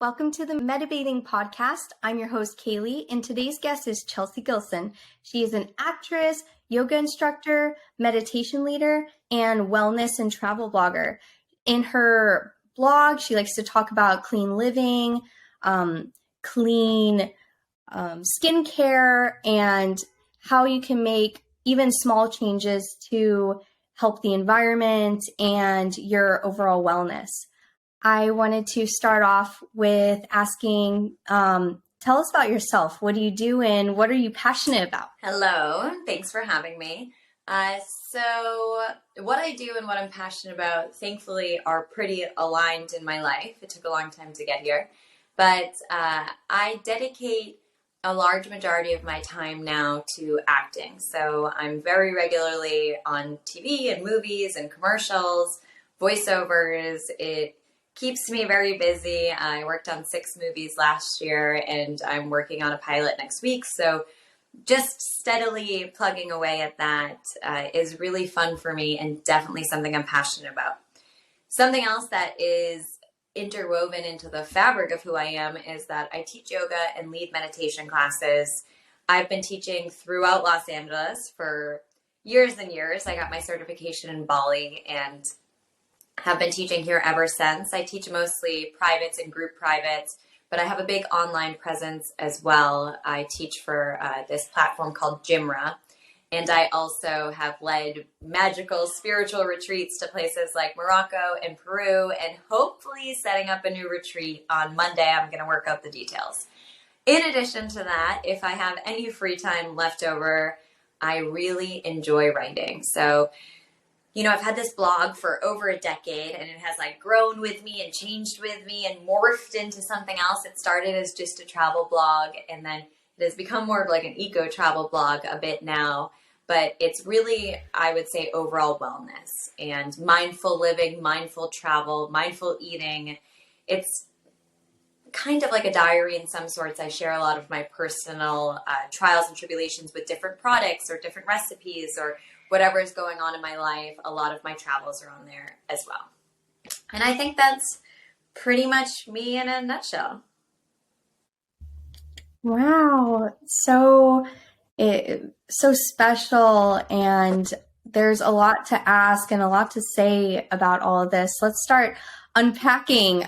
Welcome to the Meditating Podcast. I'm your host, Kayley, and today's guest is Gilson. She is an actress, yoga instructor, meditation leader, and wellness and travel blogger. In her blog, she likes to talk about clean living, clean skincare, and how you can make even small changes to help the environment and your overall wellness. I wanted to start off with asking, tell us about yourself. What do you do and what are you passionate about? Hello, thanks for having me. So what I do and what I'm passionate about, thankfully, are pretty aligned in my life. It took a long time to get here, but I dedicate a large majority of my time now to acting. So I'm very regularly on TV and movies and commercials, voiceovers. It keeps me very busy. I worked on 6 movies last year and I'm working on a pilot next week. So just steadily plugging away at that is really fun for me and definitely something I'm passionate about. Something else that is interwoven into the fabric of who I am is that I teach yoga and lead meditation classes. I've been teaching throughout Los Angeles for years and years. I got my certification in Bali and have been teaching here ever since. I teach mostly privates and group privates, but I have a big online presence as well. I teach for this platform called Jimra, and I also have led magical spiritual retreats to places like Morocco and Peru, and hopefully setting up a new retreat on Monday. I'm going to work out the details. In addition to that, if I have any free time left over, I really enjoy writing. So I've had this blog for over a decade and it has grown with me and changed with me and morphed into something else. It started as just a travel blog and then it has become more of an eco travel blog a bit now. But it's really, I would say, overall wellness and mindful living, mindful travel, mindful eating. It's kind of like a diary in some sorts. I share a lot of my personal trials and tribulations with different products or different recipes or whatever is going on in my life. A lot of my travels are on there as well. And I think that's pretty much me in a nutshell. Wow. So special, and there's a lot to ask and a lot to say about all of this. Let's start unpacking.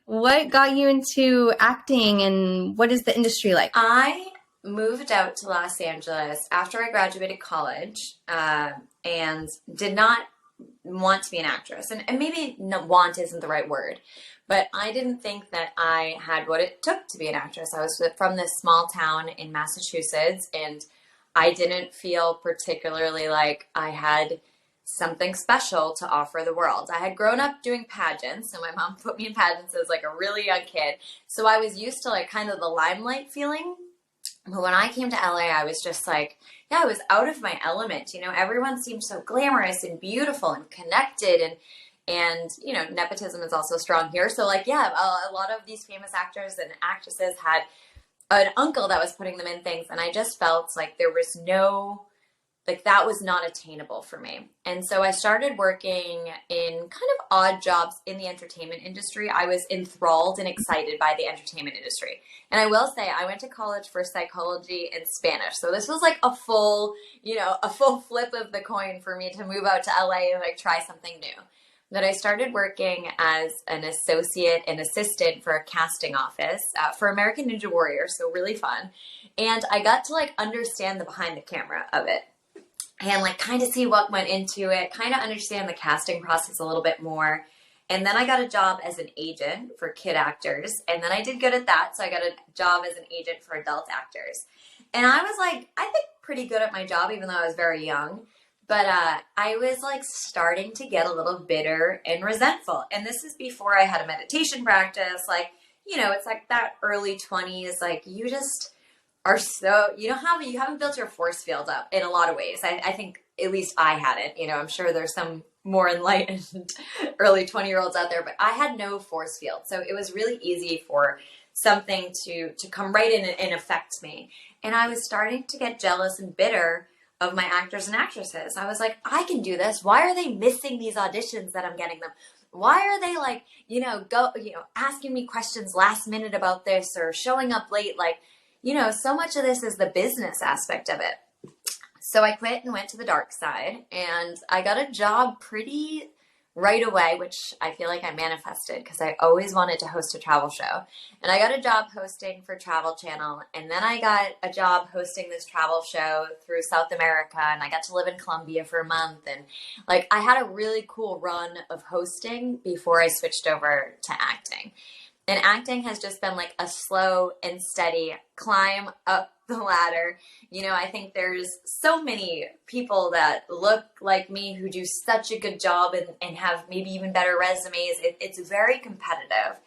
What got you into acting and what is the industry like? I moved out to Los Angeles after I graduated college and did not want to be an actress. And maybe want isn't the right word, but I didn't think that I had what it took to be an actress. I was from this small town in Massachusetts and I didn't feel particularly like I had something special to offer the world. I had grown up doing pageants and my mom put me in pageants as a really young kid. So I was used to kind of the limelight feeling. But when I came to LA, I was just I was out of my element. Everyone seemed so glamorous and beautiful and connected and nepotism is also strong here. So a lot of these famous actors and actresses had an uncle that was putting them in things. And I just felt there was no, that was not attainable for me. And so I started working in kind of odd jobs in the entertainment industry. I was enthralled and excited by the entertainment industry. And I will say I went to college for psychology and Spanish. So this was a full flip of the coin for me to move out to LA and try something new. But I started working as an associate and assistant for a casting office for American Ninja Warrior. So really fun. And I got to understand the behind the camera of it. And kind of see what went into it, kind of understand the casting process a little bit more. And then I got a job as an agent for kid actors. And then I did good at that. So I got a job as an agent for adult actors. And I was I think pretty good at my job, even though I was very young. But I was starting to get a little bitter and resentful. And this is before I had a meditation practice. It's that early 20s, you just are so, you haven't built your force field up in a lot of ways. I think at least I hadn't, I'm sure there's some more enlightened early 20-year-olds out there, but I had no force field. So it was really easy for something to come right in and affect me. And I was starting to get jealous and bitter of my actors and actresses. I was I can do this. Why are they missing these auditions that I'm getting them? why are they like, asking me questions last minute about this or showing up late? Like, so much of this is the business aspect of it. So I quit and went to the dark side, and I got a job pretty right away, which I feel like I manifested because I always wanted to host a travel show. And I got a job hosting for Travel Channel, and then I got a job hosting this travel show through South America, and I got to live in Colombia for a month. And like, I had a really cool run of hosting before I switched over to acting. And acting has just been like a slow and steady climb up the ladder. I think there's so many people that look like me who do such a good job and have maybe even better resumes. It's very competitive,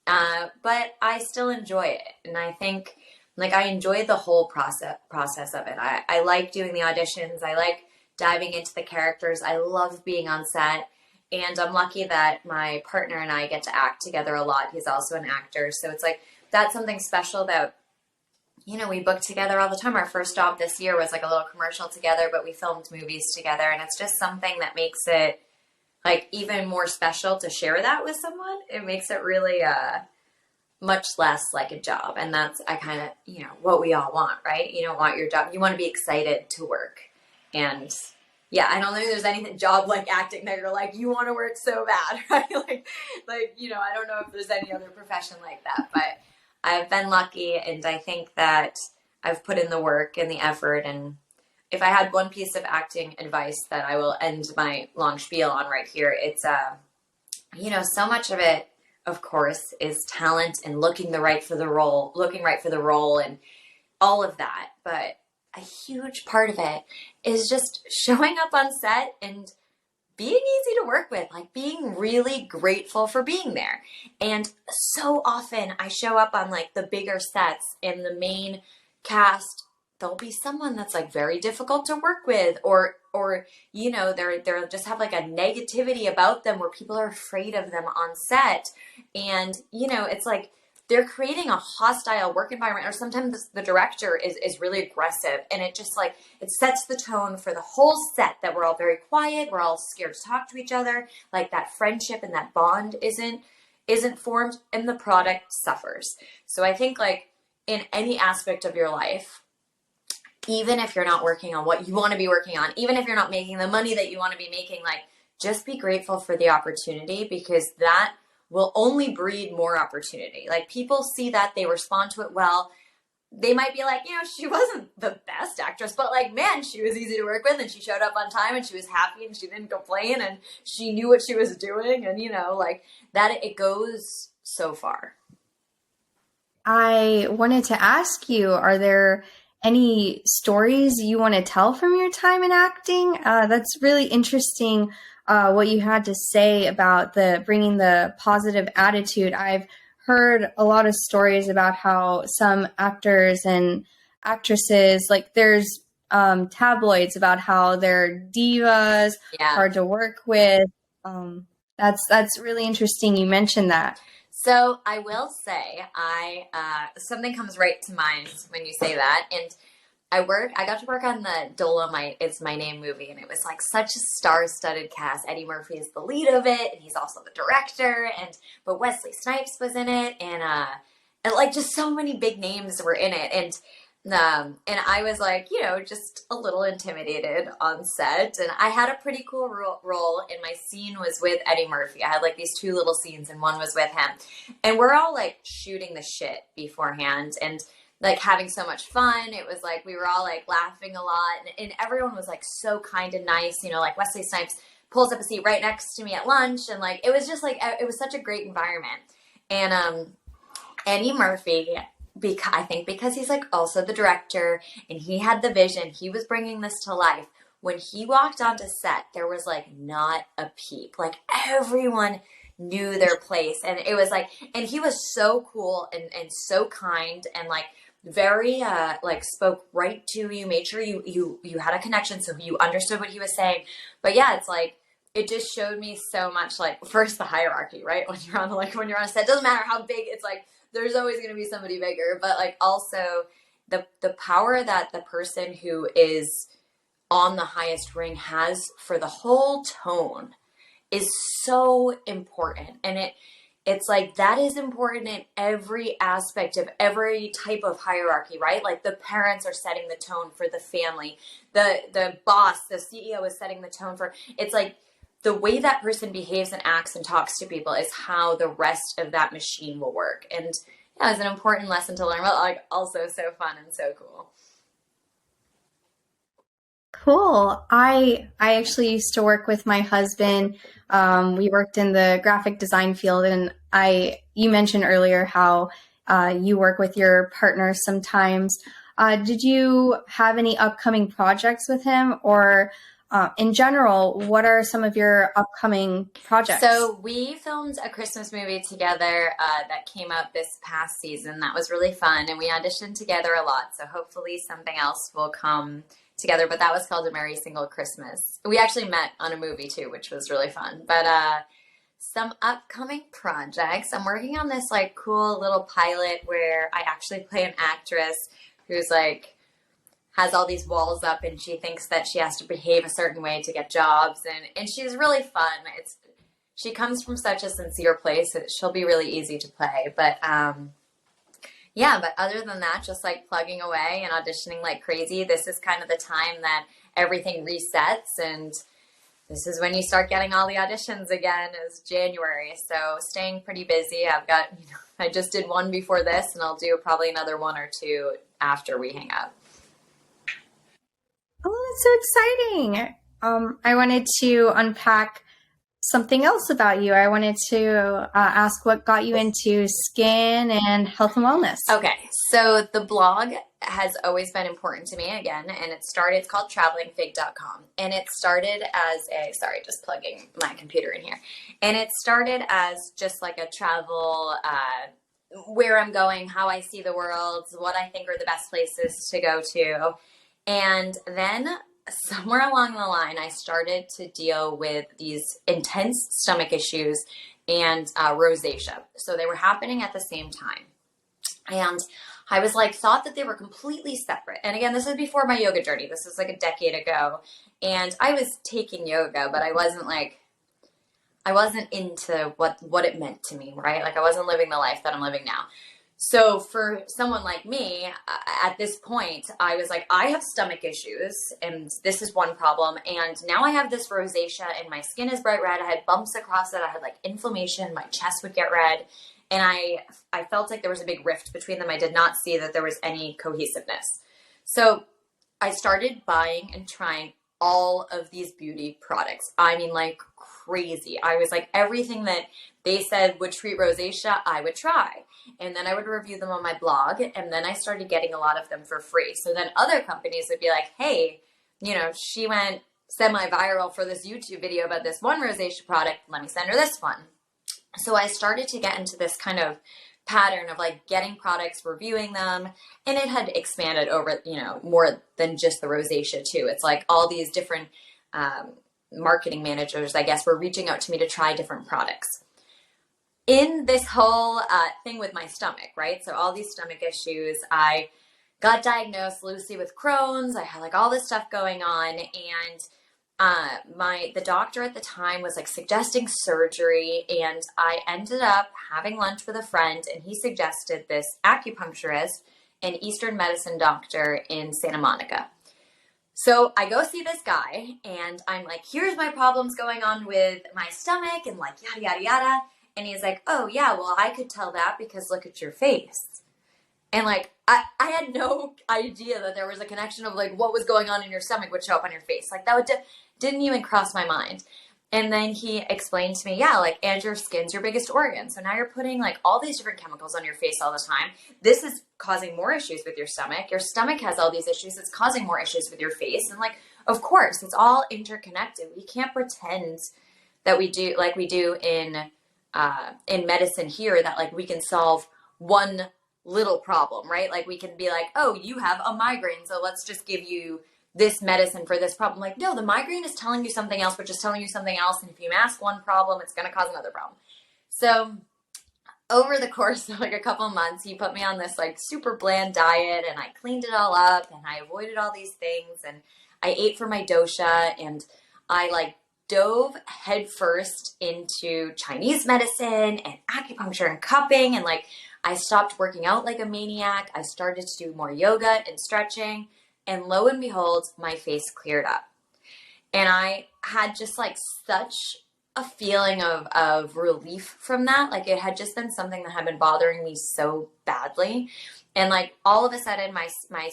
but I still enjoy it. And I think like I enjoy the whole process of it. I like doing the auditions. I like diving into the characters. I love being on set. And I'm lucky that my partner and I get to act together a lot. He's also an actor. So it's like, that's something special that, we book together all the time. Our first job this year was like a little commercial together, but we filmed movies together. And it's just something that makes it like even more special to share that with someone. It makes it really much less like a job. And that's, I kind of, what we all want, right? You don't want your job. You want to be excited to work. And yeah, I don't think there's anything job like acting that you're like, you want to work so bad, right? I don't know if there's any other profession like that, but I've been lucky, and I think that I've put in the work and the effort. And if I had one piece of acting advice that I will end my long spiel on right here, it's, so much of it, of course, is talent and looking right for the role and all of that. But a huge part of it is just showing up on set and being easy to work with, like being really grateful for being there. And so often I show up on like the bigger sets in the main cast, there'll be someone that's like very difficult to work with, or they're just have like a negativity about them where people are afraid of them on set. And it's like they're creating a hostile work environment, or sometimes the director is really aggressive, and it just like, it sets the tone for the whole set that we're all very quiet. We're all scared to talk to each other. Like that friendship and that bond isn't formed, and the product suffers. So I think like in any aspect of your life, even if you're not working on what you want to be working on, even if you're not making the money that you want to be making, like just be grateful for the opportunity, because that will only breed more opportunity. Like people see that, they respond to it well. They might be like, she wasn't the best actress, but like, man, she was easy to work with, and she showed up on time, and she was happy, and she didn't complain, and she knew what she was doing. And like that, it goes so far. I wanted to ask you, are there any stories you want to tell from your time in acting? That's really interesting. What you had to say about bringing the positive attitude. I've heard a lot of stories about how some actors and actresses, like there's tabloids about how they're divas, Yeah. hard to work with. That's really interesting. You mentioned that. So I will say, something comes right to mind when you say that. And I got to work on the Dolomite It's My Name movie, and it was like such a star-studded cast. Eddie Murphy is the lead of it, and he's also the director, but Wesley Snipes was in it, and like just so many big names were in it. And I was like, just a little intimidated on set. And I had a pretty cool role, and my scene was with Eddie Murphy. I had like these 2 little scenes, and one was with him. And we're all like shooting the shit beforehand and like having so much fun. It was like we were all like laughing a lot, and everyone was like so kind and nice. Like Wesley Snipes pulls up a seat right next to me at lunch, and like it was just like, it was such a great environment. And Eddie Murphy, because he's like also the director, and he had the vision, he was bringing this to life. When he walked onto set, there was like not a peep. Like everyone knew their place, and it was like, and he was so cool and so kind, and like very like spoke right to you, made sure you had a connection, so you understood what he was saying. But yeah, it's like, it just showed me so much, like first the hierarchy, right? When you're on a set, doesn't matter how big, it's like there's always going to be somebody bigger, but like also the power that the person who is on the highest ring has for the whole tone is so important. And it's like that is important in every aspect of every type of hierarchy, right? Like the parents are setting the tone for the family. The boss, the CEO is setting the tone for, it's like the way that person behaves and acts and talks to people is how the rest of that machine will work. And yeah, it's an important lesson to learn, but like also so fun and so cool. Cool. I actually used to work with my husband. We worked in the graphic design field, and I you mentioned earlier how you work with your partner sometimes. Did you have any upcoming projects with him, or in general, what are some of your upcoming projects? So we filmed a Christmas movie together that came out this past season. That was really fun, and we auditioned together a lot. So hopefully something else will come together. But that was called A Merry Single Christmas. We actually met on a movie too, which was really fun. But some upcoming projects. I'm working on this like cool little pilot where I actually play an actress who's like has all these walls up and she thinks that she has to behave a certain way to get jobs, and she's really fun. She comes from such a sincere place that she'll be really easy to play. But yeah, but other than that, just like plugging away and auditioning like crazy. This is kind of the time that everything resets, and this is when you start getting all the auditions again, is January. So staying pretty busy. I've got, I just did one before this, and I'll do probably another one or two after we hang up. Oh, that's so exciting. I wanted to unpack something else about you. I wanted to ask what got you into skin and health and wellness. Okay, so the blog has always been important to me again, and it's called travelingfig.com. And it started as sorry, just plugging my computer in here. And it started as just like a travel, where I'm going, how I see the world, what I think are the best places to go to. And then somewhere along the line, I started to deal with these intense stomach issues and rosacea. So they were happening at the same time. And I was like, thought that they were completely separate. And again, this is before my yoga journey. This is like a decade ago. And I was taking yoga, but I wasn't into what it meant to me, right? Like I wasn't living the life that I'm living now. So for someone like me, at this point, I was like, I have stomach issues, and this is one problem. And now I have this rosacea, and my skin is bright red. I had bumps across it. I had like inflammation. My chest would get red. And I felt like there was a big rift between them. I did not see that there was any cohesiveness. So I started buying and trying all of these beauty products. I mean, like crazy. I was like, everything that they said would treat rosacea, I would try. And then I would review them on my blog. And then I started getting a lot of them for free. So then other companies would be like, hey, she went semi-viral for this YouTube video about this one rosacea product. Let me send her this one. So I started to get into this kind of pattern of like getting products, reviewing them, and it had expanded over, more than just the rosacea too. It's like all these different marketing managers, I guess, were reaching out to me to try different products. In this whole thing with my stomach, right? So all these stomach issues, I got diagnosed loosely with Crohn's. I had like all this stuff going on, and the doctor at the time was like suggesting surgery, and I ended up having lunch with a friend, and he suggested this acupuncturist and Eastern medicine doctor in Santa Monica. So I go see this guy, and I'm like, here's my problems going on with my stomach, and like yada, yada, yada. And he's like, oh yeah, well, I could tell that because look at your face. And like, I had no idea that there was a connection of like what was going on in your stomach would show up on your face. Like that didn't even cross my mind. And then he explained to me, yeah, like, and your skin's your biggest organ. So now you're putting like all these different chemicals on your face all the time. This is causing more issues with your stomach. Your stomach has all these issues. It's causing more issues with your face. And like, of course, it's all interconnected. We can't pretend that we do like we do in medicine here, that like we can solve one little problem, right? Like we can be like, oh, you have a migraine, so let's just give you this medicine for this problem. Like, no, the migraine is telling you something else, but just telling you something else. And if you mask one problem, it's going to cause another problem. So over the course of like a couple of months, he put me on this like super bland diet, and I cleaned it all up, and I avoided all these things, and I ate for my dosha, and I like dove headfirst into Chinese medicine and acupuncture and cupping. And like, I stopped working out like a maniac. I started to do more yoga and stretching. And lo and behold, my face cleared up. And I had just like such a feeling of relief from that. Like it had just been something that had been bothering me so badly. And like all of a sudden my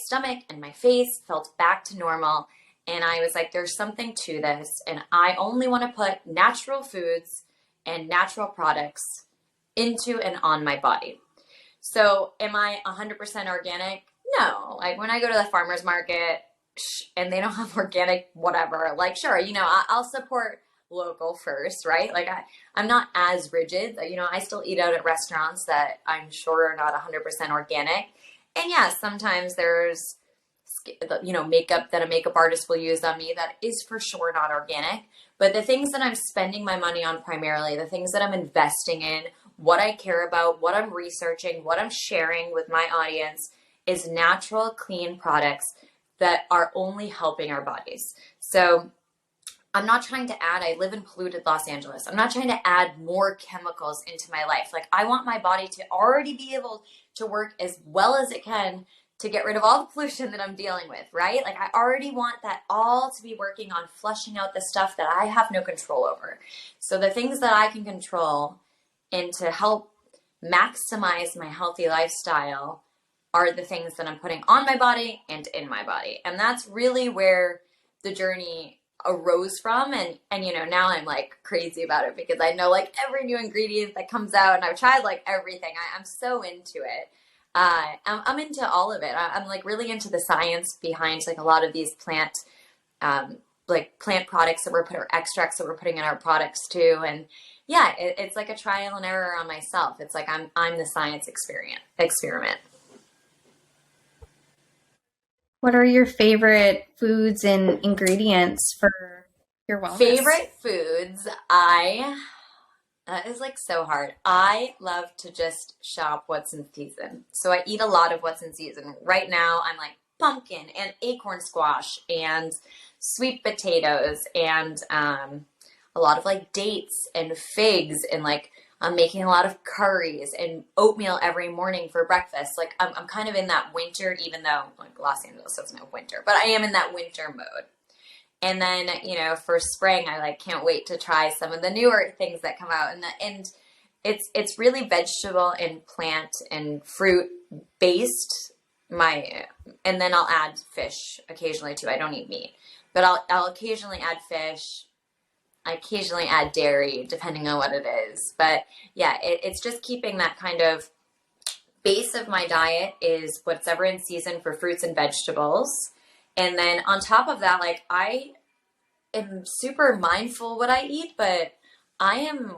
stomach and my face felt back to normal. And I was like, there's something to this. And I only want to put natural foods and natural products into and on my body. So am I 100% organic? No. Like when I go to the farmer's market and they don't have organic whatever, like sure, I'll support local first, right? Like I'm not as rigid. I still eat out at restaurants that I'm sure are not 100% organic. And yeah, sometimes there's makeup that a makeup artist will use on me that is for sure not organic. But the things that I'm spending my money on primarily, the things that I'm investing in, what I care about, what I'm researching, what I'm sharing with my audience is natural, clean products that are only helping our bodies. So I'm not trying to add, I live in polluted Los Angeles. I'm not trying to add more chemicals into my life. Like I want my body to already be able to work as well as it can to get rid of all the pollution that I'm dealing with, right? Like I already want that all to be working on flushing out the stuff that I have no control over. So the things that I can control and to help maximize my healthy lifestyle are the things that I'm putting on my body and in my body. And that's really where the journey arose from. And now I'm like crazy about it because I know like every new ingredient that comes out and I've tried like everything. I'm so into it. I'm into all of it. I'm like really into the science behind like a lot of these plant products that or extracts that we're putting in our products too. And yeah, it's like a trial and error on myself. It's like I'm the science experiment. What are your favorite foods and ingredients for your wellness? Favorite foods, that is like so hard. I love to just shop what's in season. So I eat a lot of what's in season. Right now, I'm like pumpkin and acorn squash and sweet potatoes and a lot of like dates and figs and like I'm making a lot of curries and oatmeal every morning for breakfast. Like I'm kind of in that winter, even though like Los Angeles doesn't have winter, but I am in that winter mode. And then, for spring, I like can't wait to try some of the newer things that come out. And it's really vegetable and plant and fruit based. And then I'll add fish occasionally too. I don't eat meat, but I'll occasionally add fish. I occasionally add dairy, depending on what it is. But yeah, it's just keeping that kind of base of my diet is what's ever in season for fruits and vegetables. And then on top of that, like I am super mindful what I eat, but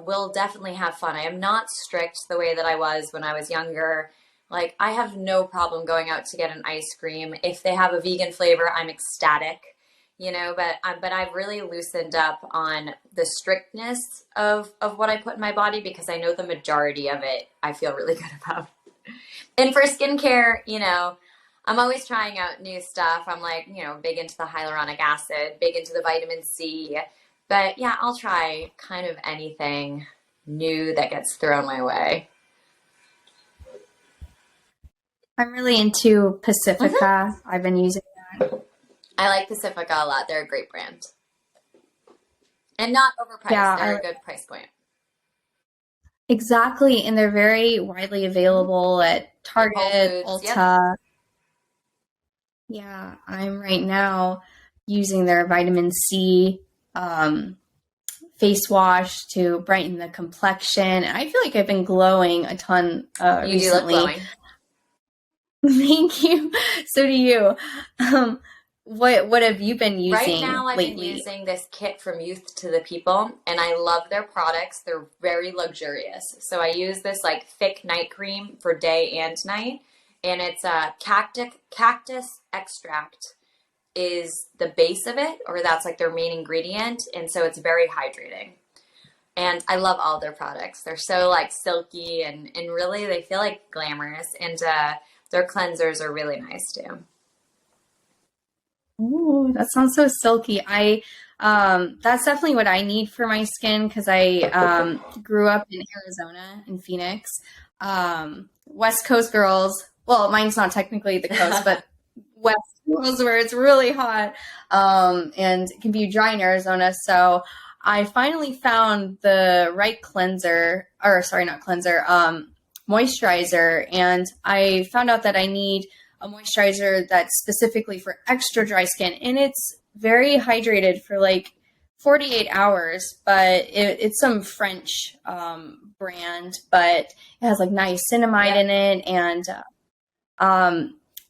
will definitely have fun. I am not strict the way that I was when I was younger. Like I have no problem going out to get an ice cream. If they have a vegan flavor, I'm ecstatic, but I've really loosened up on the strictness of what I put in my body because I know the majority of it I feel really good about. And for skincare, I'm always trying out new stuff. I'm like, big into the hyaluronic acid, big into the vitamin C. But yeah, I'll try kind of anything new that gets thrown my way. I'm really into Pacifica. Mm-hmm. I've been using that. I like Pacifica a lot. They're a great brand. And not overpriced. Yeah, they're a good price point. Exactly. And they're very widely available at Target, Ulta. Yep. Yeah, I'm right now using their vitamin C face wash to brighten the complexion. And I feel like I've been glowing a ton recently. You do look glowing. Thank you. So do you. What have you been using right now? I've lately? been using this kit from Youth to the People, and I love their products. They're very luxurious. So I use this like thick night cream for day and night, and it's a cactus extract is the base of it, or that's like their main ingredient, and so it's very hydrating. And I love all their products. They're so like silky and really they feel like glamorous, and their cleansers are really nice too. Ooh, that sounds so silky. I That's definitely what I need for my skin because I grew up in Arizona, in Phoenix. West Coast girls, well, mine's not technically the coast, but West Coast where it's really hot and it can be dry in Arizona. So I finally found the right cleanser, or sorry, not cleanser, moisturizer. And I found out that I need a moisturizer that's specifically for extra dry skin. And it's very hydrated for like 48 hours, but it's some French brand, but it has like niacinamide in it. And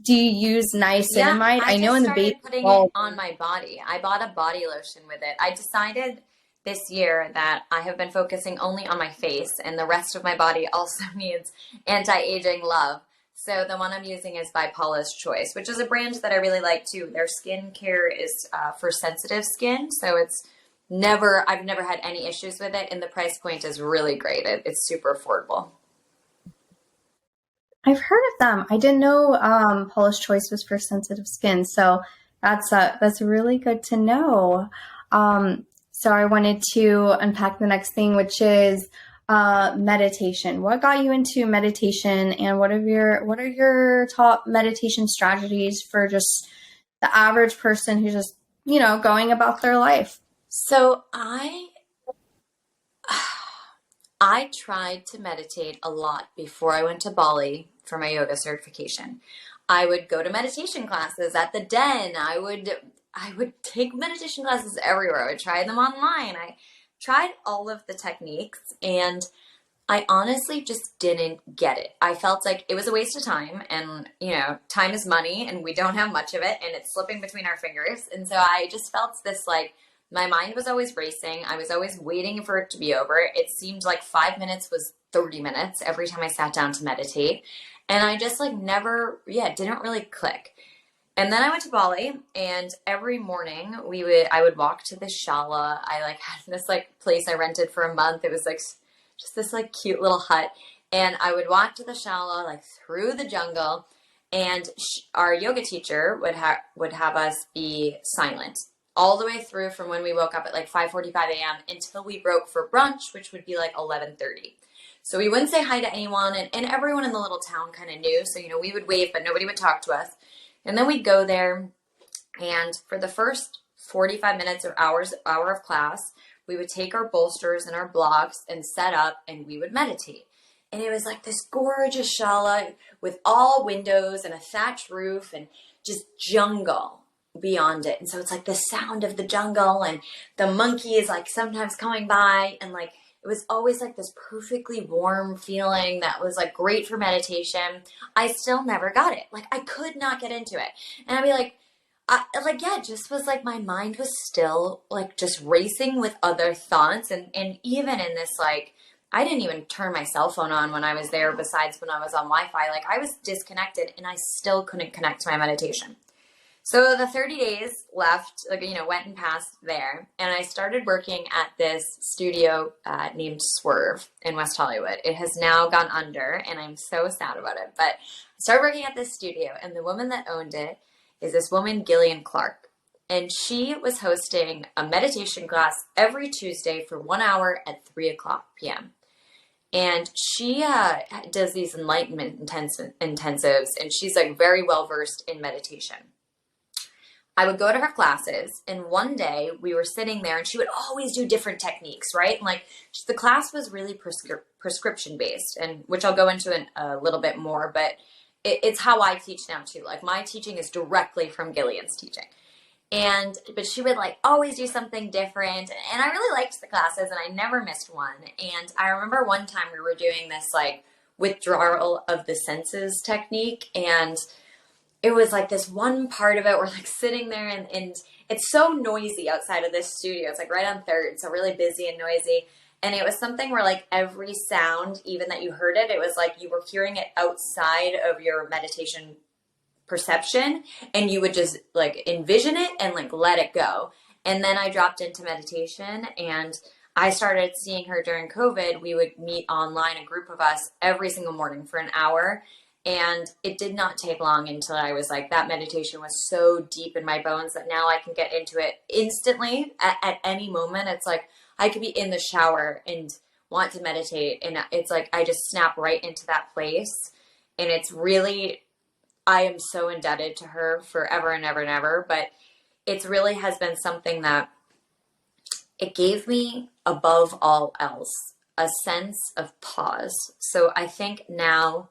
do you use Yeah, niacinamide? I I know just in the baby started putting it world. on my body. I bought a body lotion with it. I decided this year that I have been focusing only on my face, and the rest of my body also needs anti-aging love. So the one I'm using is by Paula's Choice, which is a brand that I really like too. Their skincare is for sensitive skin, so I've never had any issues with it, and the price point is really great. It's super affordable. I've heard of them. I didn't know Paula's Choice was for sensitive skin, so that's really good to know. So I wanted to unpack the next thing, which is meditation. What got you into meditation, and what are your top meditation strategies for just the average person who's just going about their life? So I tried to meditate a lot before I went to Bali for my yoga certification. I would go to meditation classes at the Den. I would take meditation classes everywhere. I would try them online. I tried all of the techniques, and I honestly just didn't get it. I felt like it was a waste of time, and time is money and we don't have much of it, and it's slipping between our fingers. And so I just felt this like my mind was always racing. I was always waiting for it to be over. It seemed like 5 minutes was 30 minutes every time I sat down to meditate. And I just like never, yeah, didn't really click. And then I went to Bali, and every morning I would walk to the shala. I like had this like place I rented for a month. It was like just this like cute little hut. And I would walk to the shala like through the jungle, and our yoga teacher would have us be silent all the way through from when we woke up at like 5:45 a.m. until we broke for brunch, which would be like 11:30. So we wouldn't say hi to anyone, and everyone in the little town kind of knew. So, we would wave, but nobody would talk to us. And then we'd go there, and for the first 45 minutes or hour of class, we would take our bolsters and our blocks and set up, and we would meditate. And it was like this gorgeous shala with all windows and a thatched roof and just jungle beyond it. And so it's like the sound of the jungle, and the monkeys like sometimes coming by, and like it was always like this perfectly warm feeling that was like great for meditation. I still never got it. Like I could not get into it. And I'd be like, yeah, it just was like my mind was still like just racing with other thoughts. And even in this, like, I didn't even turn my cell phone on when I was there, besides when I was on Wi-Fi. Like I was disconnected, and I still couldn't connect to my meditation. So the 30 days left, like, went and passed there. And I started working at this studio named Swerve in West Hollywood. It has now gone under, and I'm so sad about it. But I started working at this studio, and the woman that owned it is this woman, Gillian Clark. And she was hosting a meditation class every Tuesday for 1 hour at 3:00 p.m. And she does these enlightenment intensives, and she's like very well versed in meditation. I would go to her classes, and one day we were sitting there, and she would always do different techniques, right? And like the class was really prescription based, and which I'll go into in a little bit more, but it's how I teach now too. Like my teaching is directly from Gillian's teaching. But she would like always do something different, and I really liked the classes, and I never missed one. And I remember one time we were doing this like withdrawal of the senses technique, and it was like this one part of it, we're like sitting there, and it's so noisy outside of this studio. It's like right on Third, so really busy and noisy. And it was something where like every sound, even that you heard it, it was like you were hearing it outside of your meditation perception, and you would just like envision it and like let it go. And then I dropped into meditation, and I started seeing her during COVID. We would meet online, a group of us every single morning for an hour. And it did not take long until I was like, that meditation was so deep in my bones that now I can get into it instantly at any moment. It's like I could be in the shower and want to meditate. And it's like I just snap right into that place. And it's really, I am so indebted to her forever and ever and ever. But it's really has been something that it gave me, above all else, a sense of pause. So I think now,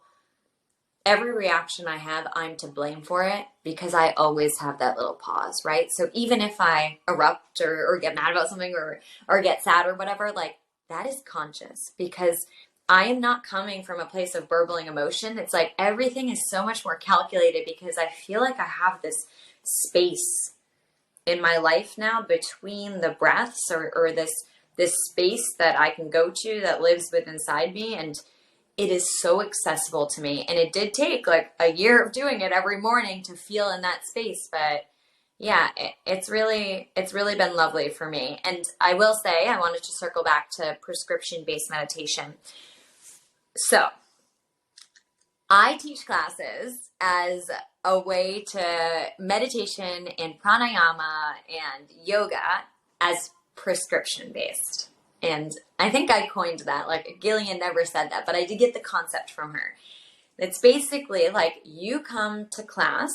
every reaction I have, I'm to blame for it because I always have that little pause, right? So even if I erupt or get mad about something or get sad or whatever, like that is conscious because I am not coming from a place of burbling emotion. It's like everything is so much more calculated because I feel like I have this space in my life now between the breaths or this space that I can go to that lives within inside me, and it is so accessible to me. And it did take like a year of doing it every morning to feel in that space. But yeah, it's really been lovely for me. And I will say, I wanted to circle back to prescription-based meditation. So I teach classes as a way to meditation and pranayama and yoga as prescription-based. And I think I coined that. Like Gillian never said that, but I did get the concept from her. It's basically like you come to class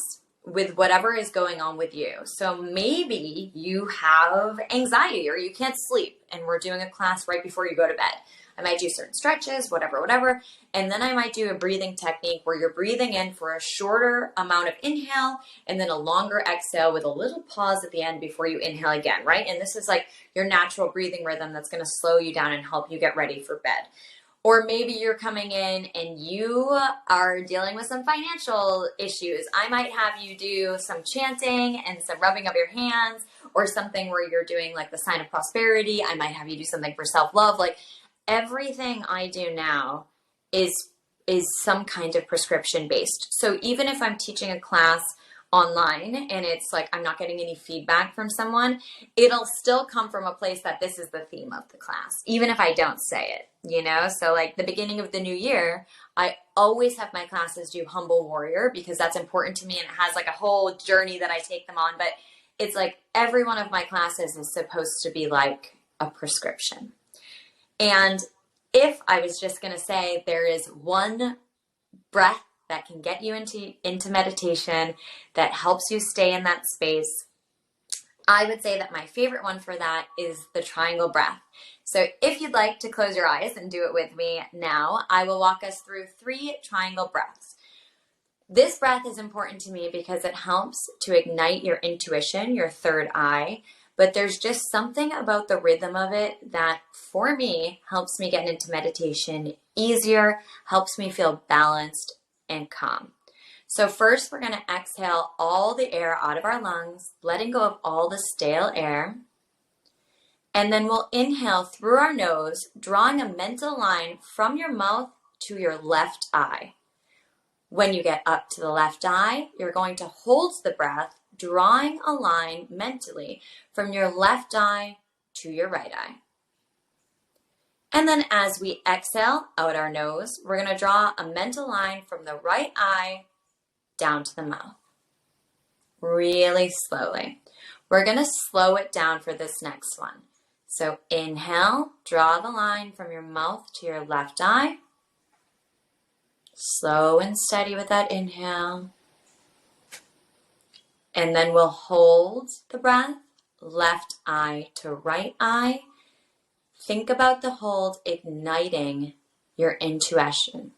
with whatever is going on with you. So maybe you have anxiety or you can't sleep, and we're doing a class right before you go to bed. I might do certain stretches, whatever. And then I might do a breathing technique where you're breathing in for a shorter amount of inhale and then a longer exhale with a little pause at the end before you inhale again, right? And this is like your natural breathing rhythm that's going to slow you down and help you get ready for bed. Or maybe you're coming in and you are dealing with some financial issues. I might have you do some chanting and some rubbing of your hands, or something where you're doing like the sign of prosperity. I might have you do something for self-love. Like everything I do now is some kind of prescription based. So even if I'm teaching a class online and it's like I'm not getting any feedback from someone, it'll still come from a place that this is the theme of the class, even if I don't say it, you know? So like the beginning of the new year, I always have my classes do Humble Warrior because that's important to me, and it has like a whole journey that I take them on. But it's like every one of my classes is supposed to be like a prescription. And if I was just going to say there is one breath that can get you into meditation, that helps you stay in that space, I would say that my favorite one for that is the triangle breath. So if you'd like to close your eyes and do it with me now, I will walk us through 3 triangle breaths. This breath is important to me because it helps to ignite your intuition, your third eye. But there's just something about the rhythm of it that, for me, helps me get into meditation easier, helps me feel balanced and calm. So first, we're going to exhale all the air out of our lungs, letting go of all the stale air. And then we'll inhale through our nose, drawing a mental line from your mouth to your left eye. When you get up to the left eye, you're going to hold the breath, drawing a line mentally from your left eye to your right eye. And then as we exhale out our nose, we're going to draw a mental line from the right eye down to the mouth. Really slowly. We're going to slow it down for this next one. So inhale, draw the line from your mouth to your left eye. Slow and steady with that inhale. And then we'll hold the breath, left eye to right eye. Think about the hold igniting your intuition,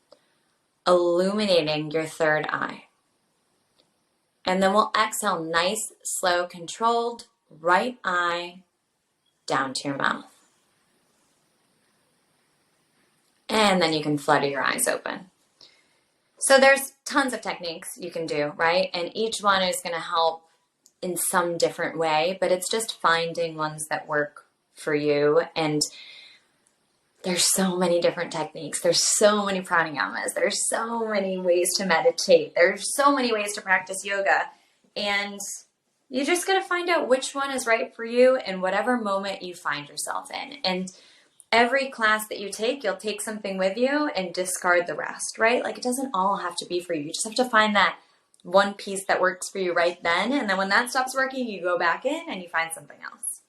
illuminating your third eye. And then we'll exhale nice, slow, controlled, right eye down to your mouth. And then you can flutter your eyes open. So there's tons of techniques you can do, right? And each one is going to help in some different way, but it's just finding ones that work for you. And there's so many different techniques. There's so many pranayamas. There's so many ways to meditate. There's so many ways to practice yoga. And you just got to find out which one is right for you in whatever moment you find yourself in. And every class that you take, you'll take something with you and discard the rest, right? Like it doesn't all have to be for you. You just have to find that one piece that works for you right then. And then when that stops working, you go back in and you find something else.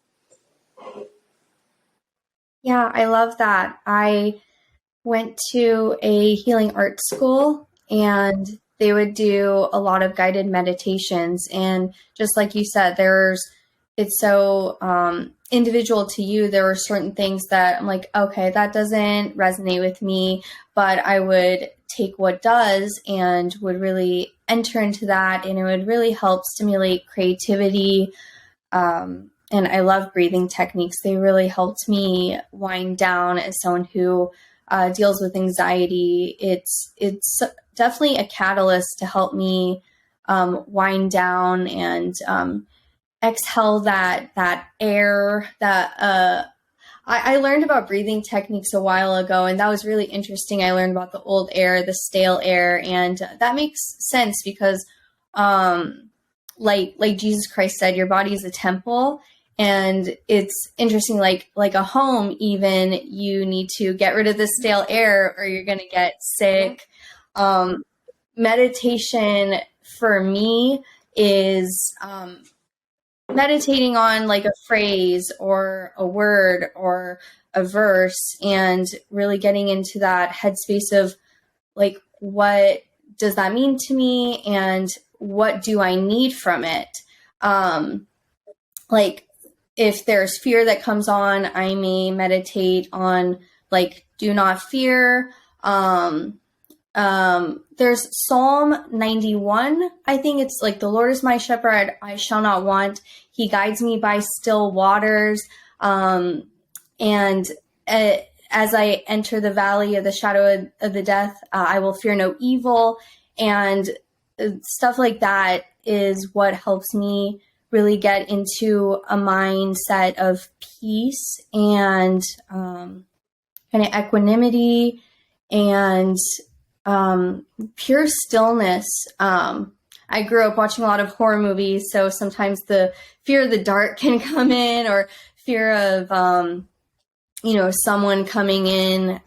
Yeah, I love that. I went to a healing art school and they would do a lot of guided meditations. And just like you said, it's so individual to you. There were certain things that I'm like, okay, that doesn't resonate with me, but I would take what does and would really enter into that. And it would really help stimulate creativity. And I love breathing techniques. They really helped me wind down as someone who deals with anxiety. It's definitely a catalyst to help me wind down and exhale that air that I learned about breathing techniques a while ago, and that was really interesting. I learned about the old air, the stale air, and that makes sense because like Jesus Christ said, your body is a temple. And it's interesting, like a home, even you need to get rid of the stale air or you're going to get sick. Meditation for me is meditating on like a phrase or a word or a verse and really getting into that headspace of like, what does that mean to me and what do I need from it? Like, if there's fear that comes on, I may meditate on like, do not fear. There's Psalm 91. I think it's like, the Lord is my shepherd, I shall not want. He guides me by still waters. And as I enter the valley of the shadow of the death, I will fear no evil. And stuff like that is what helps me really get into a mindset of peace and kind of equanimity and pure stillness. I grew up watching a lot of horror movies, so sometimes the fear of the dark can come in, or fear of someone coming in.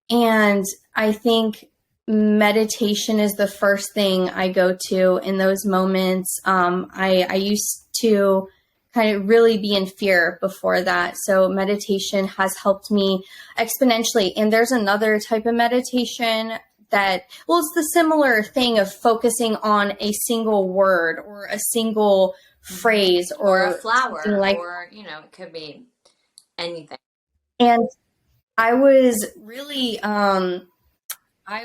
And I think meditation is the first thing I go to in those moments. I used to kind of really be in fear before that. So meditation has helped me exponentially. And there's another type of meditation that, well, it's the similar thing of focusing on a single word or a single phrase or a flower, like, or, it could be anything. And I was really, I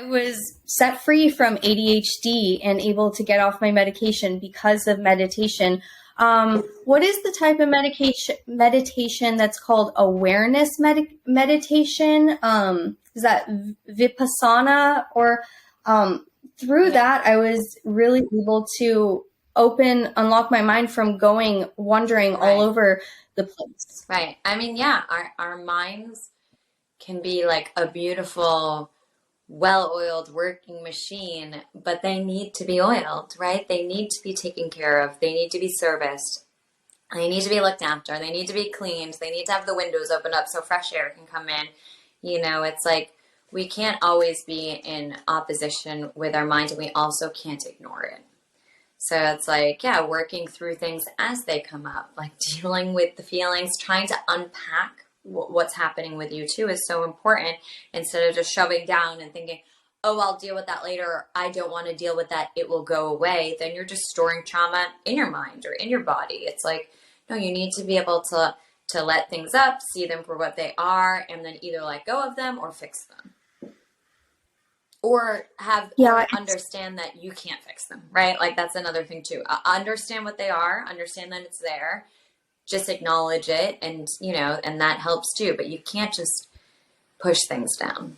was set free from ADHD and able to get off my medication because of meditation. What is the type of meditation that's called awareness meditation? Is that Vipassana? Or through that, I was really able to unlock my mind from wandering all over the place. Right. I mean, yeah, our minds can be like a beautiful, well-oiled working machine, but they need to be oiled, right? They need to be taken care of. They need to be serviced. They need to be looked after. They need to be cleaned. They need to have the windows opened up so fresh air can come in. It's like we can't always be in opposition with our mind, and we also can't ignore it. So it's like, yeah, working through things as they come up, like dealing with the feelings, trying to unpack what's happening with you too is so important, instead of just shoving down and thinking, oh, I'll deal with that later, or I don't want to deal with that, it will go away. Then you're just storing trauma in your mind or in your body. It's like, no, you need to be able to let things up, see them for what they are, and then either let go of them or fix them. Or understand that you can't fix them, right? Like that's another thing too. Understand what they are, understand that it's there, just acknowledge it, and and that helps too. But you can't just push things down.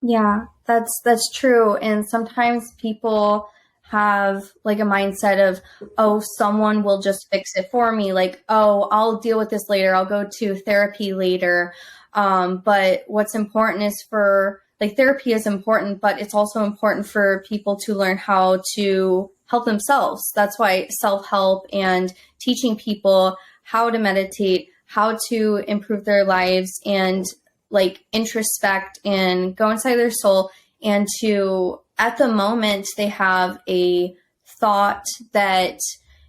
Yeah, that's true. And sometimes people have like a mindset of, oh, someone will just fix it for me. Like, oh, I'll deal with this later. I'll go to therapy later. But what's important is therapy is important, but it's also important for people to learn how to help themselves. That's why self-help and teaching people how to meditate, how to improve their lives and like introspect and go inside their soul, and to, at the moment, they have a thought that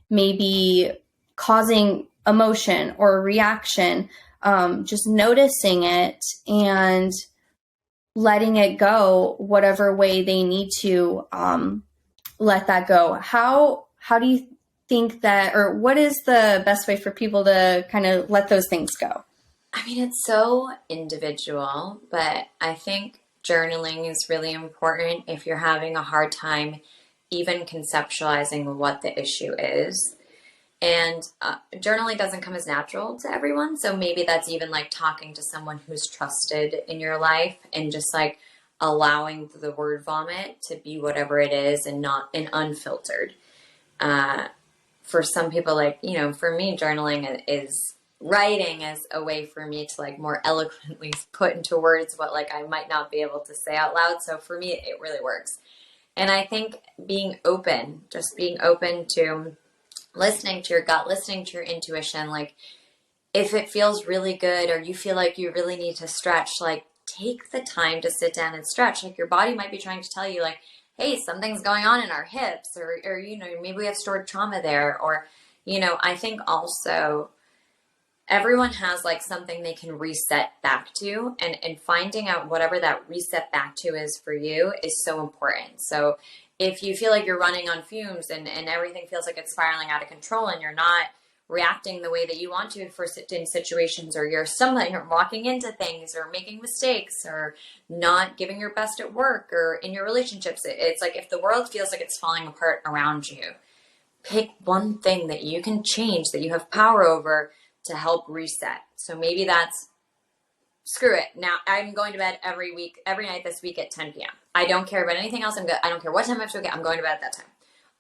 may be causing emotion or reaction, just noticing it and letting it go whatever way they need to let that go. How do you think that, or what is the best way for people to kind of let those things go? I mean, it's so individual, but I think journaling is really important if you're having a hard time even conceptualizing what the issue is. And journaling doesn't come as natural to everyone. So maybe that's even like talking to someone who's trusted in your life and just like allowing the word vomit to be whatever it is and not and unfiltered. For some people, like, you know, for me, journaling is writing as a way for me to like more eloquently put into words what like I might not be able to say out loud. So for me, it really works. And I think just being open to listening to your gut, listening to your intuition, like if it feels really good or you feel like you really need to stretch, like take the time to sit down and stretch. Like your body might be trying to tell you like, hey, something's going on in our hips, or, you know, maybe we have stored trauma there. Or, you know, I think also everyone has like something they can reset back to, and finding out whatever that reset back to is for you is so important. So if you feel like you're running on fumes and everything feels like it's spiraling out of control and you're not reacting the way that you want to in situations, or you're walking into things or making mistakes or not giving your best at work or in your relationships, it's like if the world feels like it's falling apart around you, pick one thing that you can change, that you have power over, to help reset. So maybe that's, screw it. Now I'm going to bed every night this week at 10 p.m. I don't care about anything else. I don't care what time I have to get. I'm going to bed at that time.